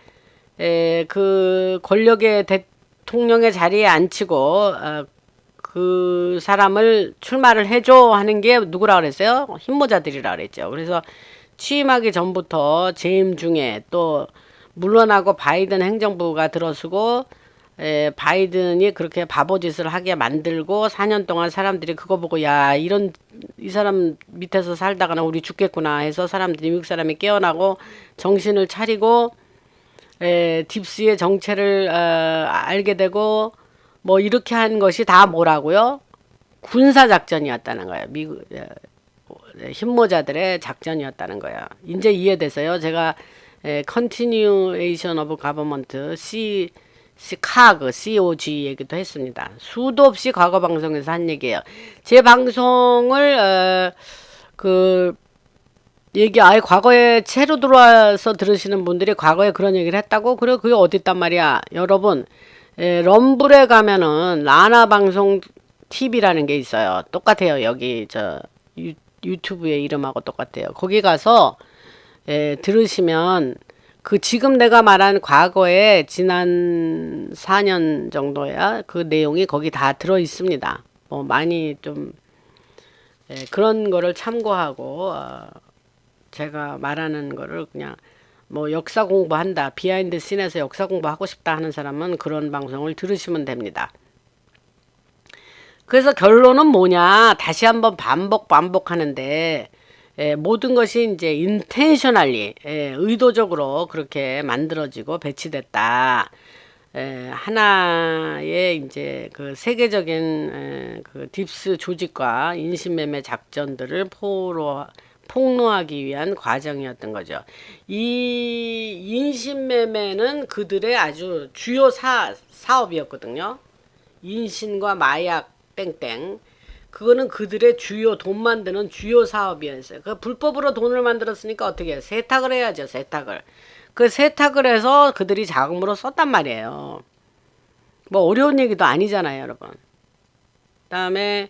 그 권력의 대통령의 자리에 앉히고 그 사람을 출마를 해줘 하는 게 누구라 그랬어요? 흰모자들이라 그랬죠. 그래서 취임하기 전부터 재임 중에 또 물러나고 바이든 행정부가 들어서고 바이든이 그렇게 바보짓을 하게 만들고 4년 동안 사람들이 그거 보고 야 이 사람 밑에서 살다가는 우리 죽겠구나 해서 사람들이 미국 사람이 깨어나고 정신을 차리고 딥스의 정체를 알게 되고 뭐 이렇게 한 것이 다 뭐라고요? 군사작전이었다는 거예요. 미국 흰모자들의 작전이었다는 거예요. 이제 이해돼서요. 제가 Continuation of Government COG 얘기도 했습니다. 수도 없이 과거 방송에서 한 얘기예요. 제 방송을 아예 과거에 채로 들어와서 들으시는 분들이 과거에 그런 얘기를 했다고? 그래 그게 어디 있단 말이야. 여러분 럼블에 가면은 라나 방송 TV라는 게 있어요. 똑같아요. 여기 유튜브의 이름하고 똑같아요. 거기 가서 들으시면 그 지금 내가 말한 과거에 지난 4년 정도야 그 내용이 거기 다 들어 있습니다. 뭐 많이 좀 그런 거를 참고하고 제가 말하는 거를 그냥 뭐 역사 공부한다 비하인드 씬에서 역사 공부하고 싶다 하는 사람은 그런 방송을 들으시면 됩니다. 그래서 결론은 뭐냐? 다시 한번 반복하는데 모든 것이 이제 intentionally 의도적으로 그렇게 만들어지고 배치됐다. 하나의 이제 그 세계적인 그 딥스 조직과 인신매매 작전들을 폭로하기 위한 과정이었던 거죠. 이 인신매매는 그들의 아주 주요 사업이었거든요. 인신과 마약 땡땡. 그거는 그들의 주요 돈 만드는 주요 사업이었어요. 그 불법으로 돈을 만들었으니까 어떻게 해요? 세탁을 해야죠. 세탁을. 그 세탁을 해서 그들이 자금으로 썼단 말이에요. 뭐 어려운 얘기도 아니잖아요, 여러분. 그다음에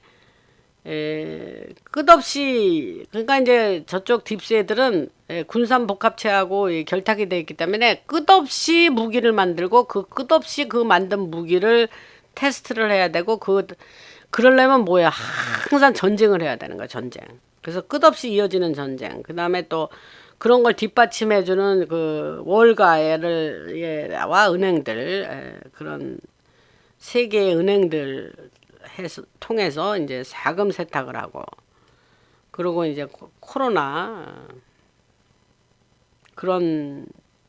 끝없이 그러니까 이제 저쪽 딥스 애들은 군산 복합체하고 결탁이 되어 있기 때문에 끝없이 무기를 만들고 그 끝없이 그 만든 무기를 테스트를 해야 되고 그러려면 뭐야? 항상 전쟁을 해야 되는 거야, 전쟁. 그래서 끝없이 이어지는 전쟁. 그다음에 또 그런 걸 뒷받침해주는 그 월가와 은행들, 그런 세계의 은행들 통해서 이제 자금 세탁을 하고, 그리고 이제 코로나 그런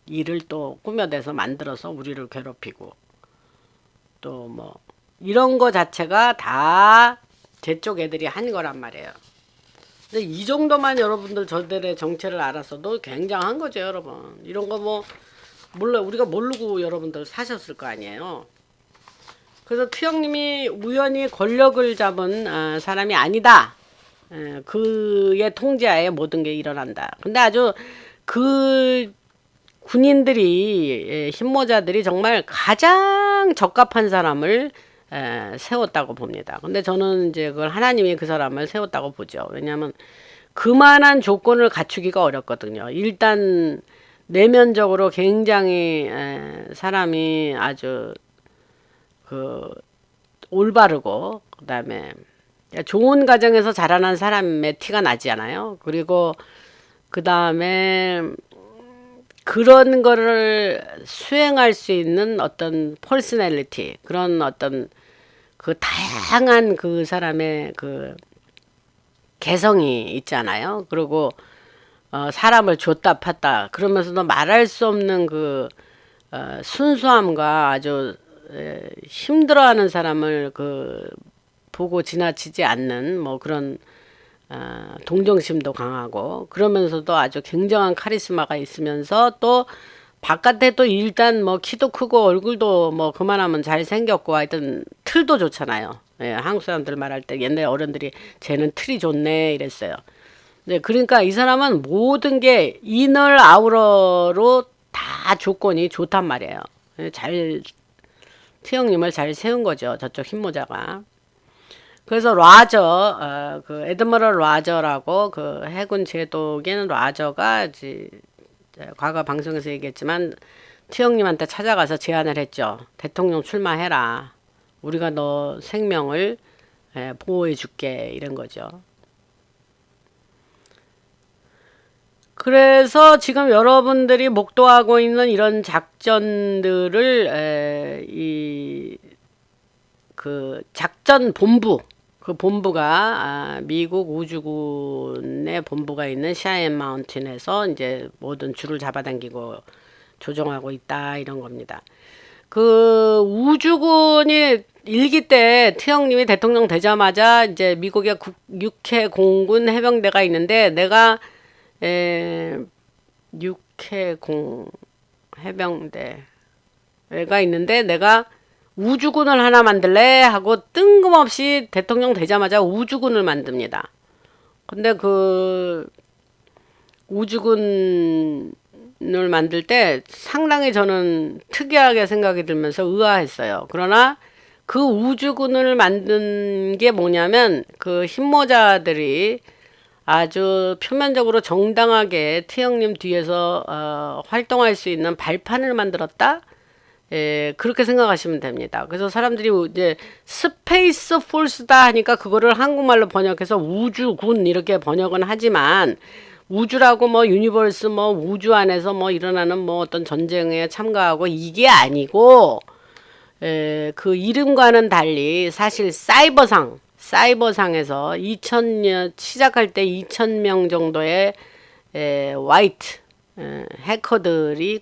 일을 또 꾸며대서 만들어서 우리를 괴롭히고, 또 뭐 이런 거 자체가 다 제쪽 애들이 한 거란 말이에요. 근데 이 정도만 여러분들 저들의 정체를 알았어도 굉장한 거죠, 여러분. 이런 거 뭐 몰라 우리가 모르고 여러분들 사셨을 거 아니에요. 그래서 투영님이 우연히 권력을 잡은 사람이 아니다. 그의 통제하에 모든 게 일어난다. 근데 아주 그 군인들이 힘모자들이 정말 가장 적합한 사람을 세웠다고 봅니다. 근데 저는 이제 그걸 하나님이 그 사람을 세웠다고 보죠. 왜냐하면 그만한 조건을 갖추기가 어렵거든요. 일단 내면적으로 굉장히 사람이 아주 그 올바르고 그다음에 좋은 가정에서 자라난 사람의 티가 나지 않아요. 그리고 그다음에 그런 거를 수행할 수 있는 어떤 퍼스널리티, 그런 어떤 그 다양한 그 사람의 그 개성이 있잖아요. 그리고 사람을 줬다 팠다 그러면서도 말할 수 없는 그 순수함과 아주 힘들어하는 사람을 그 보고 지나치지 않는 뭐 그런 동정심도 강하고 그러면서도 아주 굉장한 카리스마가 있으면서 또 바깥에 또 일단 뭐 키도 크고 얼굴도 뭐 그만하면 잘생겼고 하여튼 틀도 좋잖아요. 한국 사람들 말할 때 옛날 어른들이 쟤는 틀이 좋네 이랬어요. 네, 그러니까 이 사람은 모든 게 이널 아우러로 다 조건이 좋단 말이에요. 트형님을 잘 세운 거죠. 저쪽 흰모자가. 그래서 그 에드머럴 라저라고 그 해군 제독인 라저가 과거 방송에서 얘기했지만 트형님한테 찾아가서 제안을 했죠. 대통령 출마해라. 우리가 너 생명을 보호해 줄게 이런 거죠. 그래서 지금 여러분들이 목도하고 있는 이런 작전들을 그 작전 본부 그 본부가 미국 우주군의 본부가 있는 샤이엔 마운틴에서 이제 모든 줄을 잡아당기고 조종하고 있다 이런 겁니다. 그 우주군이 일기 때 트형님이 대통령 되자마자 이제 미국의 육해 공군 해병대가 있는데 내가 6해공 해병대가 있는데 내가 우주군을 하나 만들래 하고 뜬금없이 대통령 되자마자 우주군을 만듭니다. 근데 그 우주군을 만들 때 상당히 저는 특이하게 생각이 들면서 의아했어요. 그러나 그 우주군을 만든 게 뭐냐면 그 흰모자들이 아주 표면적으로 정당하게 트형님 뒤에서 활동할 수 있는 발판을 만들었다? 그렇게 생각하시면 됩니다. 그래서 사람들이 이제 스페이스 폴스다 하니까 그거를 한국말로 번역해서 우주군 이렇게 번역은 하지만 우주라고 뭐 유니버스 뭐 우주 안에서 뭐 일어나는 뭐 어떤 전쟁에 참가하고 이게 아니고 그 이름과는 달리 사실 사이버상에서 2000년 시작할 때 2000명 정도의 화이트 해커들이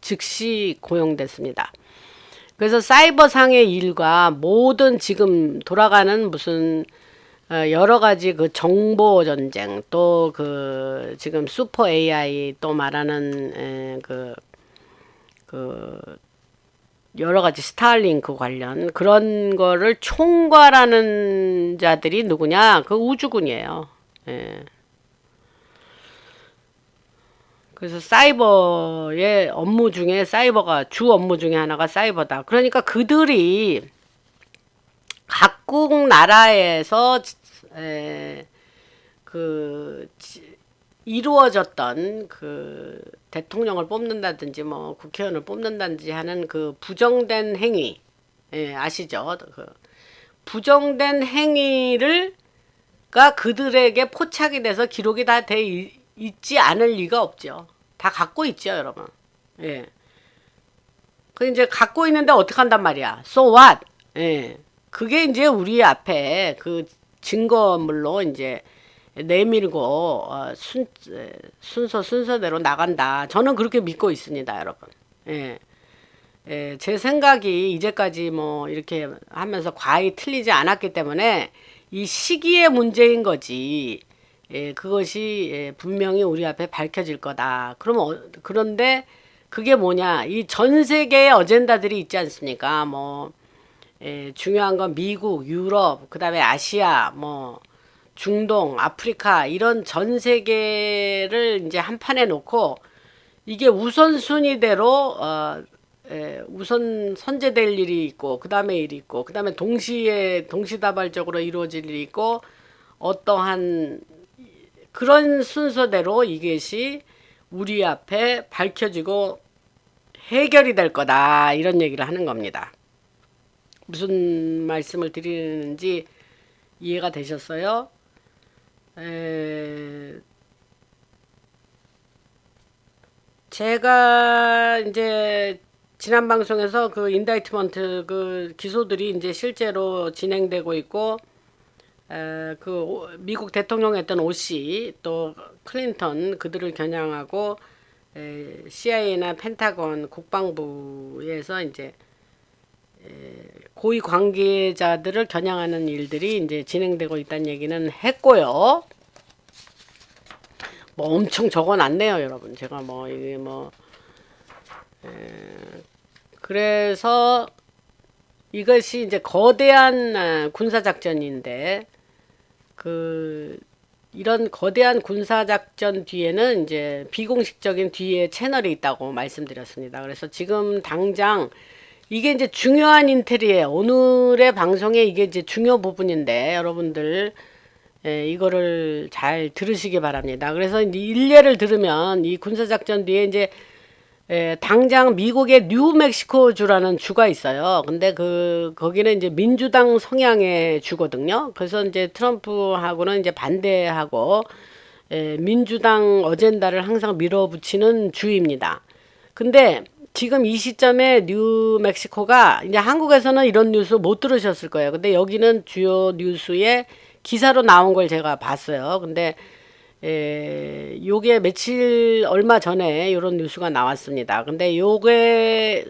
즉시 고용됐습니다. 그래서 사이버상의 일과 모든 지금 돌아가는 무슨 여러 가지 그 정보 전쟁, 또 그 지금 슈퍼 AI 또 말하는 그 여러 가지 스타링크 관련 그런 거를 총괄하는 자들이 누구냐? 그 우주군이에요. 예. 그래서 사이버의 업무 중에 사이버가 주 업무 중에 하나가 사이버다. 그러니까 그들이 각국 나라에서 그 이루어졌던 그 대통령을 뽑는다든지 뭐 국회의원을 뽑는다든지 하는 그 부정된 행위, 아시죠? 그 부정된 행위를가 그들에게 포착이 돼서 기록이 다 돼 있지 않을 리가 없죠. 다 갖고 있죠, 여러분. 예. 그 이제 갖고 있는데 어떻게 한단 말이야? So what? 예. 그게 이제 우리 앞에 그 증거물로 이제 내밀고 순서대로 나간다. 저는 그렇게 믿고 있습니다, 여러분. 예. 제 생각이 이제까지 뭐 이렇게 하면서 과히 틀리지 않았기 때문에 이 시기의 문제인 거지. 그것이 분명히 우리 앞에 밝혀질 거다. 그런데 그게 뭐냐? 이 전 세계의 어젠다들이 있지 않습니까? 뭐 중요한 건 미국, 유럽, 그다음에 아시아, 뭐 중동, 아프리카 이런 전 세계를 이제 한 판에 놓고 이게 우선순위대로 우선 선제될 일이 있고 그다음에 일이 있고 그다음에 동시다발적으로 이루어질 일이 있고 어떠한 그런 순서대로 이것이 우리 앞에 밝혀지고 해결이 될 거다 이런 얘기를 하는 겁니다. 무슨 말씀을 드리는지 이해가 되셨어요? 제가 이제 지난 방송에서 그 인다이트먼트 그 기소들이 이제 실제로 진행되고 있고 그 미국 대통령 했던 오씨 또 클린턴 그들을 겨냥하고 CIA나 펜타곤 국방부에서 이제 고위 관계자들을 겨냥하는 일들이 이제 진행되고 있다는 얘기는 했고요. 뭐 엄청 적어놨네요, 여러분. 제가 뭐 이게 뭐 그래서 이것이 이제 거대한 군사작전인데 그 이런 거대한 군사작전 뒤에는 이제 비공식적인 뒤에 채널이 있다고 말씀드렸습니다. 그래서 지금 당장 이게 이제 중요한 인텔이에요. 오늘의 방송에 이게 이제 중요 부분인데 여러분들 이거를 잘 들으시기 바랍니다. 그래서 일례를 들으면 이 군사작전 뒤에 이제 당장 미국의 뉴멕시코주라는 주가 있어요. 근데 거기는 이제 민주당 성향의 주거든요. 그래서 이제 트럼프하고는 이제 반대하고 민주당 어젠다를 항상 밀어붙이는 주입니다. 근데 지금 이 시점에 뉴멕시코가 이제 한국에서는 이런 뉴스 못 들으셨을 거예요. 근데 여기는 주요 뉴스에 기사로 나온 걸 제가 봤어요. 근데 요게 얼마 전에 이런 뉴스가 나왔습니다. 근데 요게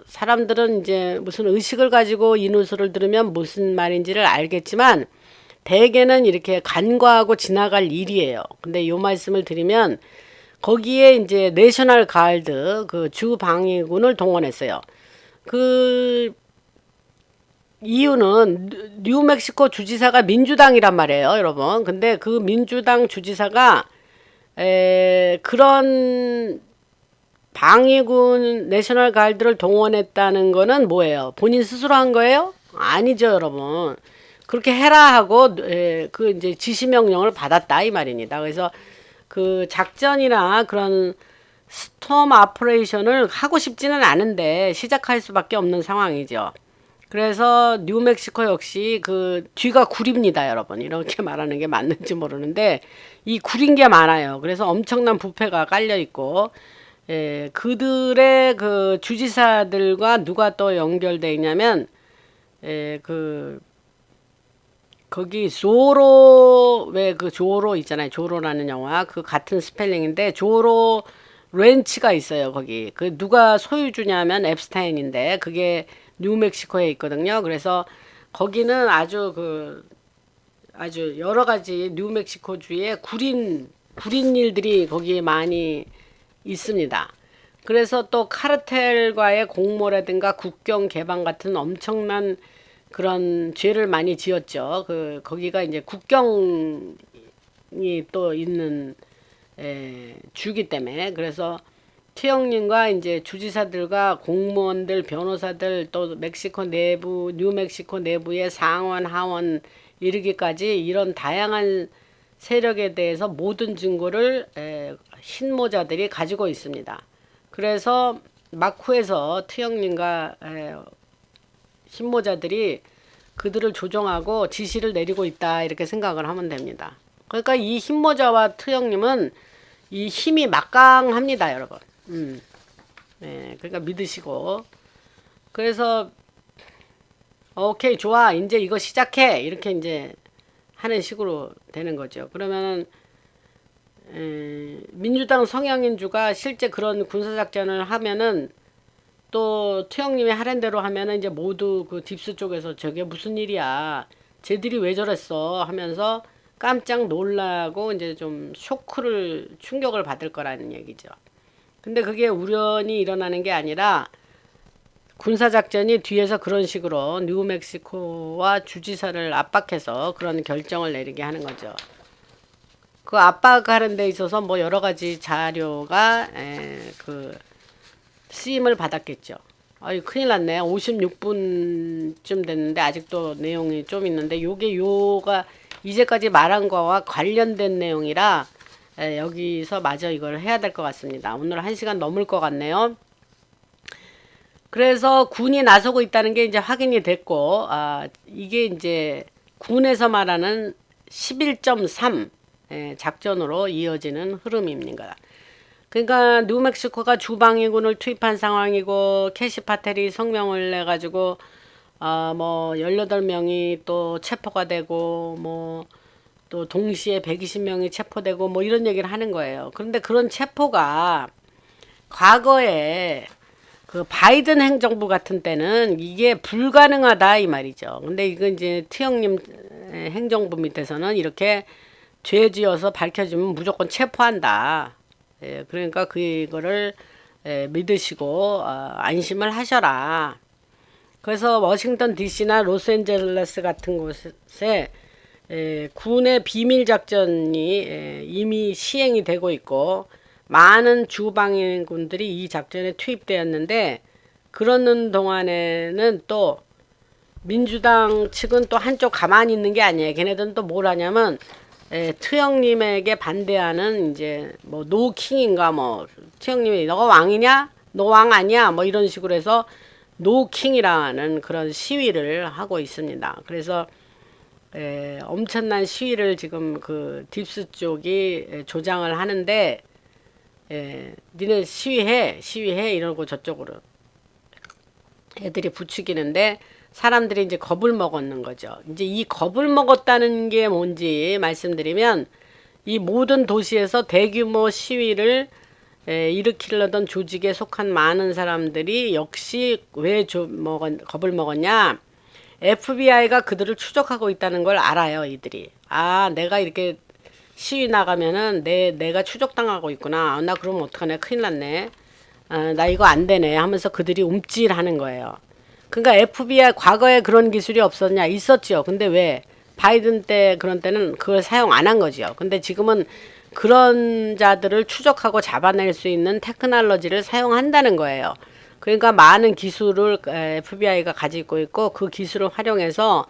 사람들은 이제 무슨 의식을 가지고 이 뉴스를 들으면 무슨 말인지를 알겠지만 대개는 이렇게 간과하고 지나갈 일이에요. 근데 요 말씀을 드리면 거기에 이제 내셔널 가드 그 주 방위군을 동원했어요. 그 이유는 뉴멕시코 주지사가 민주당이란 말이에요, 여러분. 근데 그 민주당 주지사가 그런 방위군 내셔널 가드를 동원했다는 거는 뭐예요? 본인 스스로 한 거예요? 아니죠, 여러분. 그렇게 해라 하고 그 이제 지시 명령을 받았다 이 말입니다. 그래서 그 작전이나 그런 스톰 오퍼레이션을 하고 싶지는 않은데 시작할 수밖에 없는 상황이죠. 그래서 뉴멕시코 역시 그 뒤가 구립니다, 여러분. 이렇게 말하는 게 맞는지 모르는데 이 구린 게 많아요. 그래서 엄청난 부패가 깔려 있고 그들의 그 주지사들과 누가 또 연결돼 있냐면 그 거기 조로 왜 그 조로 있잖아요. 조로라는 영화 그 같은 스펠링인데 조로 렌치가 있어요. 거기 그 누가 소유주냐면 앱스타인인데 그게 뉴멕시코에 있거든요. 그래서 거기는 아주 여러 가지 뉴멕시코주의 구린 일들이 거기에 많이 있습니다. 그래서 또 카르텔과의 공모라든가 국경 개방 같은 엄청난 그런 죄를 많이 지었죠. 거기가 이제 국경이 또 있는 주기 때문에 그래서 최영님과 이제 주지사들과 공무원들, 변호사들 또 멕시코 내부, 뉴멕시코 내부의 상원, 하원 이르기까지 이런 다양한 세력에 대해서 모든 증거를 흰모자들이 가지고 있습니다. 그래서 마쿠에서 트영님과 흰모자들이 그들을 조종하고 지시를 내리고 있다 이렇게 생각을 하면 됩니다. 그러니까 이 흰모자와 트영님은 이 힘이 막강합니다, 여러분. 그러니까 믿으시고 그래서 오케이 좋아 이제 이거 시작해 이렇게 이제 하는 식으로 되는 거죠. 그러면은 민주당 성향인주가 실제 그런 군사작전을 하면은 또 투영님이 하란 대로 하면은 이제 모두 그 딥스 쪽에서 저게 무슨 일이야 쟤들이 왜 저랬어 하면서 깜짝 놀라고 이제 좀 충격을 받을 거라는 얘기죠. 근데 그게 우연히 일어나는 게 아니라 군사작전이 뒤에서 그런 식으로 뉴멕시코와 주지사를 압박해서 그런 결정을 내리게 하는 거죠. 그 압박하는 데 있어서 뭐 여러 가지 자료가 쓰임을 받았겠죠. 아유 큰일 났네. 56분쯤 됐는데 아직도 내용이 좀 있는데 요가 이제까지 말한 거와 관련된 내용이라 여기서 마저 이걸 해야 될 것 같습니다. 오늘 1시간 넘을 것 같네요. 그래서 군이 나서고 있다는 게 이제 확인이 됐고, 이게 이제 군에서 말하는 11.3 작전으로 이어지는 흐름입니다. 그러니까 뉴멕시코가 주방위군을 투입한 상황이고 캐시 파텔이 성명을 내가지고 뭐 18명이 또 체포가 되고 뭐 또 동시에 120명이 체포되고 뭐 이런 얘기를 하는 거예요. 그런데 그런 체포가 과거에 그 바이든 행정부 같은 때는 이게 불가능하다 이 말이죠. 근데 이건 이제 트영님 행정부 밑에서는 이렇게 죄 지어서 밝혀지면 무조건 체포한다. 그러니까 그거를 믿으시고 안심을 하셔라. 그래서 워싱턴 DC나 로스앤젤레스 같은 곳에 군의 비밀 작전이 이미 시행이 되고 있고 많은 주방위군들이 이 작전에 투입되었는데 그러는 동안에는 또 민주당 측은 또 한쪽 가만히 있는 게 아니에요. 걔네들은 또 뭘 하냐면 트영님에게 반대하는 이제 뭐 노킹인가 뭐 트영님이 너가 왕이냐? 너 왕 아니야? 뭐 이런 식으로 해서 노킹이라는 그런 시위를 하고 있습니다. 그래서 엄청난 시위를 지금 그 딥스 쪽이 조장을 하는데 니네 시위해 이러고 저쪽으로 애들이 부추기는데 사람들이 이제 겁을 먹었는 거죠. 이제 이 겁을 먹었다는 게 뭔지 말씀드리면 이 모든 도시에서 대규모 시위를 일으키려던 조직에 속한 많은 사람들이 역시 왜 겁을 먹었냐? FBI가 그들을 추적하고 있다는 걸 알아요, 이들이. 내가 이렇게 시위 나가면은 내가 추적당하고 있구나. 나 그러면 어떡하네. 큰일 났네. 나 이거 안 되네 하면서 그들이 움찔하는 거예요. 그러니까 FBI 과거에 그런 기술이 없었냐? 있었죠. 근데 왜 바이든 때 그런 때는 그걸 사용 안 한 거죠. 근데 지금은 그런 자들을 추적하고 잡아낼 수 있는 테크놀로지를 사용한다는 거예요. 그러니까 많은 기술을 FBI가 가지고 있고 그 기술을 활용해서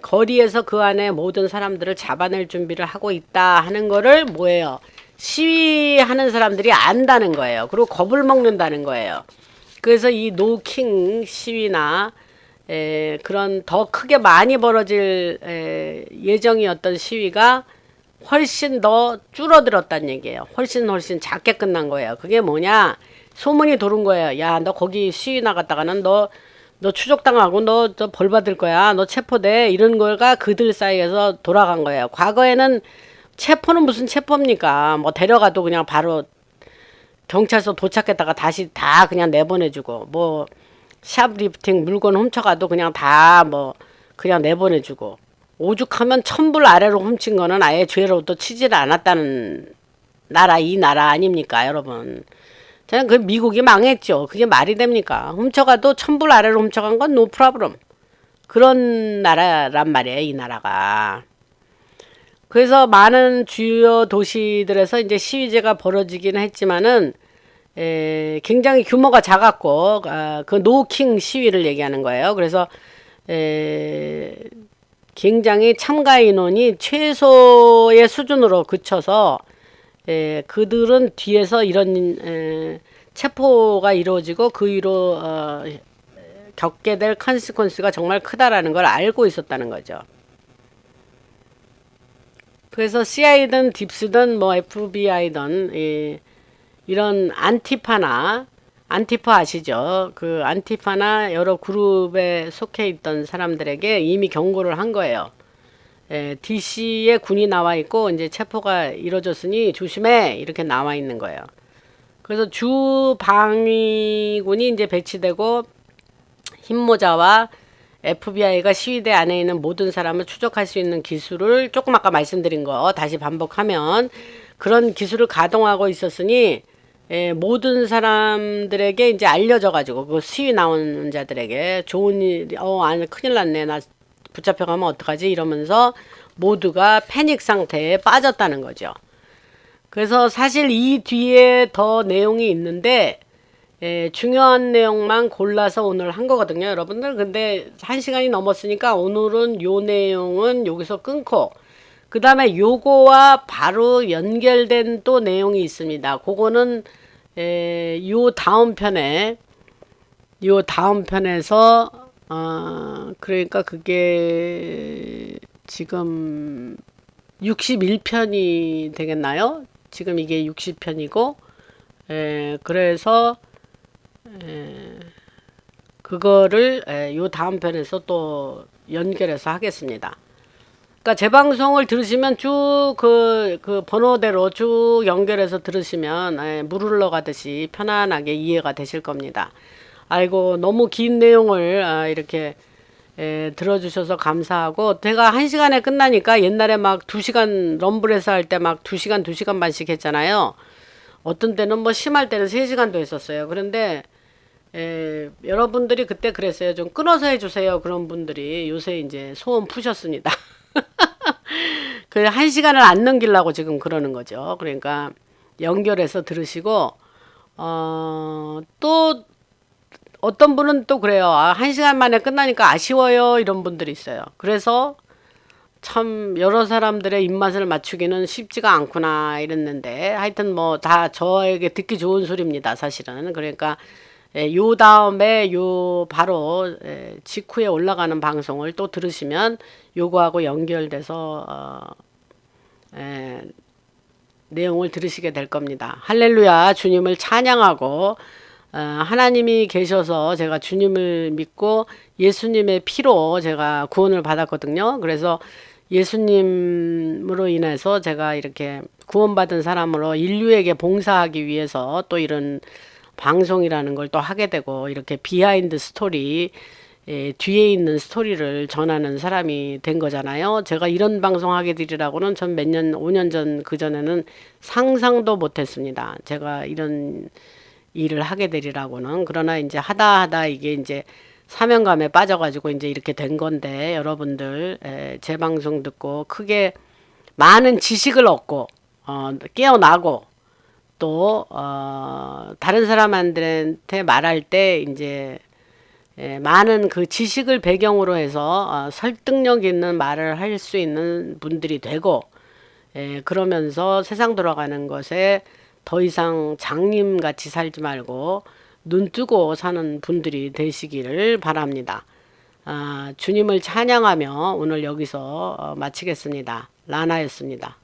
거리에서 그 안에 모든 사람들을 잡아낼 준비를 하고 있다 하는 거를 뭐예요? 시위하는 사람들이 안다는 거예요. 그리고 겁을 먹는다는 거예요. 그래서 이 노킹 시위나 그런 더 크게 많이 벌어질 예정이었던 시위가 훨씬 더 줄어들었다는 얘기예요. 훨씬 작게 끝난 거예요. 그게 뭐냐? 소문이 도는 거예요. 야, 너 거기 시위 나갔다가는 너 추적당하고 너 벌 받을 거야. 너 체포돼. 이런 거가 그들 사이에서 돌아간 거예요. 과거에는 체포는 무슨 체포입니까? 뭐 데려가도 그냥 바로 경찰서 도착했다가 다시 다 그냥 내보내주고, 뭐 샵리프팅 물건 훔쳐가도 그냥 다 뭐 그냥 내보내주고, 오죽하면 1,000불 아래로 훔친 거는 아예 죄로 또 치지를 않았다는 나라, 이 나라 아닙니까, 여러분? 저는 그 미국이 망했죠. 그게 말이 됩니까? 훔쳐가도 1,000불 아래로 훔쳐간 건 노 프라브럼. 그런 나라란 말이에요, 이 나라가. 그래서 많은 주요 도시들에서 이제 시위제가 벌어지긴 했지만은 굉장히 규모가 작았고, 그 노킹 시위를 얘기하는 거예요. 그래서 굉장히 참가 인원이 최소의 수준으로 그쳐서 그들은 뒤에서 이런 체포가 이루어지고 그 위로 겪게 될 컨시퀀스가 정말 크다라는 걸 알고 있었다는 거죠. 그래서 CIA든 딥스든 뭐 FBI든 이런 안티파 아시죠? 그 안티파나 여러 그룹에 속해 있던 사람들에게 이미 경고를 한 거예요. DC에 군이 나와 있고 이제 체포가 이루어졌으니 조심해 이렇게 나와 있는 거예요. 그래서 주 방위군이 이제 배치되고 흰모자와 FBI가 시위대 안에 있는 모든 사람을 추적할 수 있는 기술을 조금 아까 말씀드린 거 다시 반복하면 그런 기술을 가동하고 있었으니 모든 사람들에게 이제 알려져 가지고 그 시위 나오는 자들에게 좋은 일이 아니 큰일 났네 나 붙잡혀가면 어떡하지 이러면서 모두가 패닉 상태에 빠졌다는 거죠. 그래서 사실 이 뒤에 더 내용이 있는데 중요한 내용만 골라서 오늘 한 거거든요, 여러분들. 근데 1시간이 넘었으니까 오늘은 요 내용은 여기서 끊고 그 다음에 요거와 바로 연결된 또 내용이 있습니다. 그거는 요 다음 편에서 그러니까 그게 지금 61편이 되겠나요? 지금 이게 60편이고 그래서 그거를 요 다음 편에서 또 연결해서 하겠습니다. 그러니까 제 방송을 들으시면 쭉 그 번호대로 쭉 연결해서 들으시면 물 흘러가듯이 편안하게 이해가 되실 겁니다. 아이고 너무 긴 내용을 이렇게 들어주셔서 감사하고 제가 1시간에 끝나니까 옛날에 막 2시간 럼블에서 할 때 막 2시간 2시간 반씩 했잖아요. 어떤 때는 뭐 심할 때는 3시간도 했었어요. 그런데 여러분들이 그때 그랬어요. 좀 끊어서 해주세요. 그런 분들이 요새 이제 소원 푸셨습니다. 그 1시간을 안 넘기려고 지금 그러는 거죠. 그러니까 연결해서 들으시고 또 어떤 분은 또 그래요. 1시간 만에 끝나니까 아쉬워요. 이런 분들이 있어요. 그래서 참 여러 사람들의 입맛을 맞추기는 쉽지가 않구나 이랬는데 하여튼 뭐 다 저에게 듣기 좋은 소리입니다. 사실은. 그러니까 요 다음에 요 바로 직후에 올라가는 방송을 또 들으시면 요거하고 연결돼서 내용을 들으시게 될 겁니다. 할렐루야 주님을 찬양하고 하나님이 계셔서 제가 주님을 믿고 예수님의 피로 제가 구원을 받았거든요. 그래서 예수님으로 인해서 제가 이렇게 구원받은 사람으로 인류에게 봉사하기 위해서 또 이런 방송이라는 걸 또 하게 되고 이렇게 비하인드 스토리 뒤에 있는 스토리를 전하는 사람이 된 거잖아요. 제가 이런 방송 하게 되리라고는 전 몇 년, 5년 전 그전에는 상상도 못했습니다. 제가 이런 일을 하게 되리라고는. 그러나 이제 하다 이게 이제 사명감에 빠져가지고 이제 이렇게 된 건데 여러분들 제 방송 듣고 크게 많은 지식을 얻고 깨어나고 또 다른 사람한테 말할 때 이제 많은 그 지식을 배경으로 해서 설득력 있는 말을 할 수 있는 분들이 되고 그러면서 세상 돌아가는 것에 더 이상 장님같이 살지 말고 눈 뜨고 사는 분들이 되시기를 바랍니다. 주님을 찬양하며 오늘 여기서 마치겠습니다. 라나였습니다.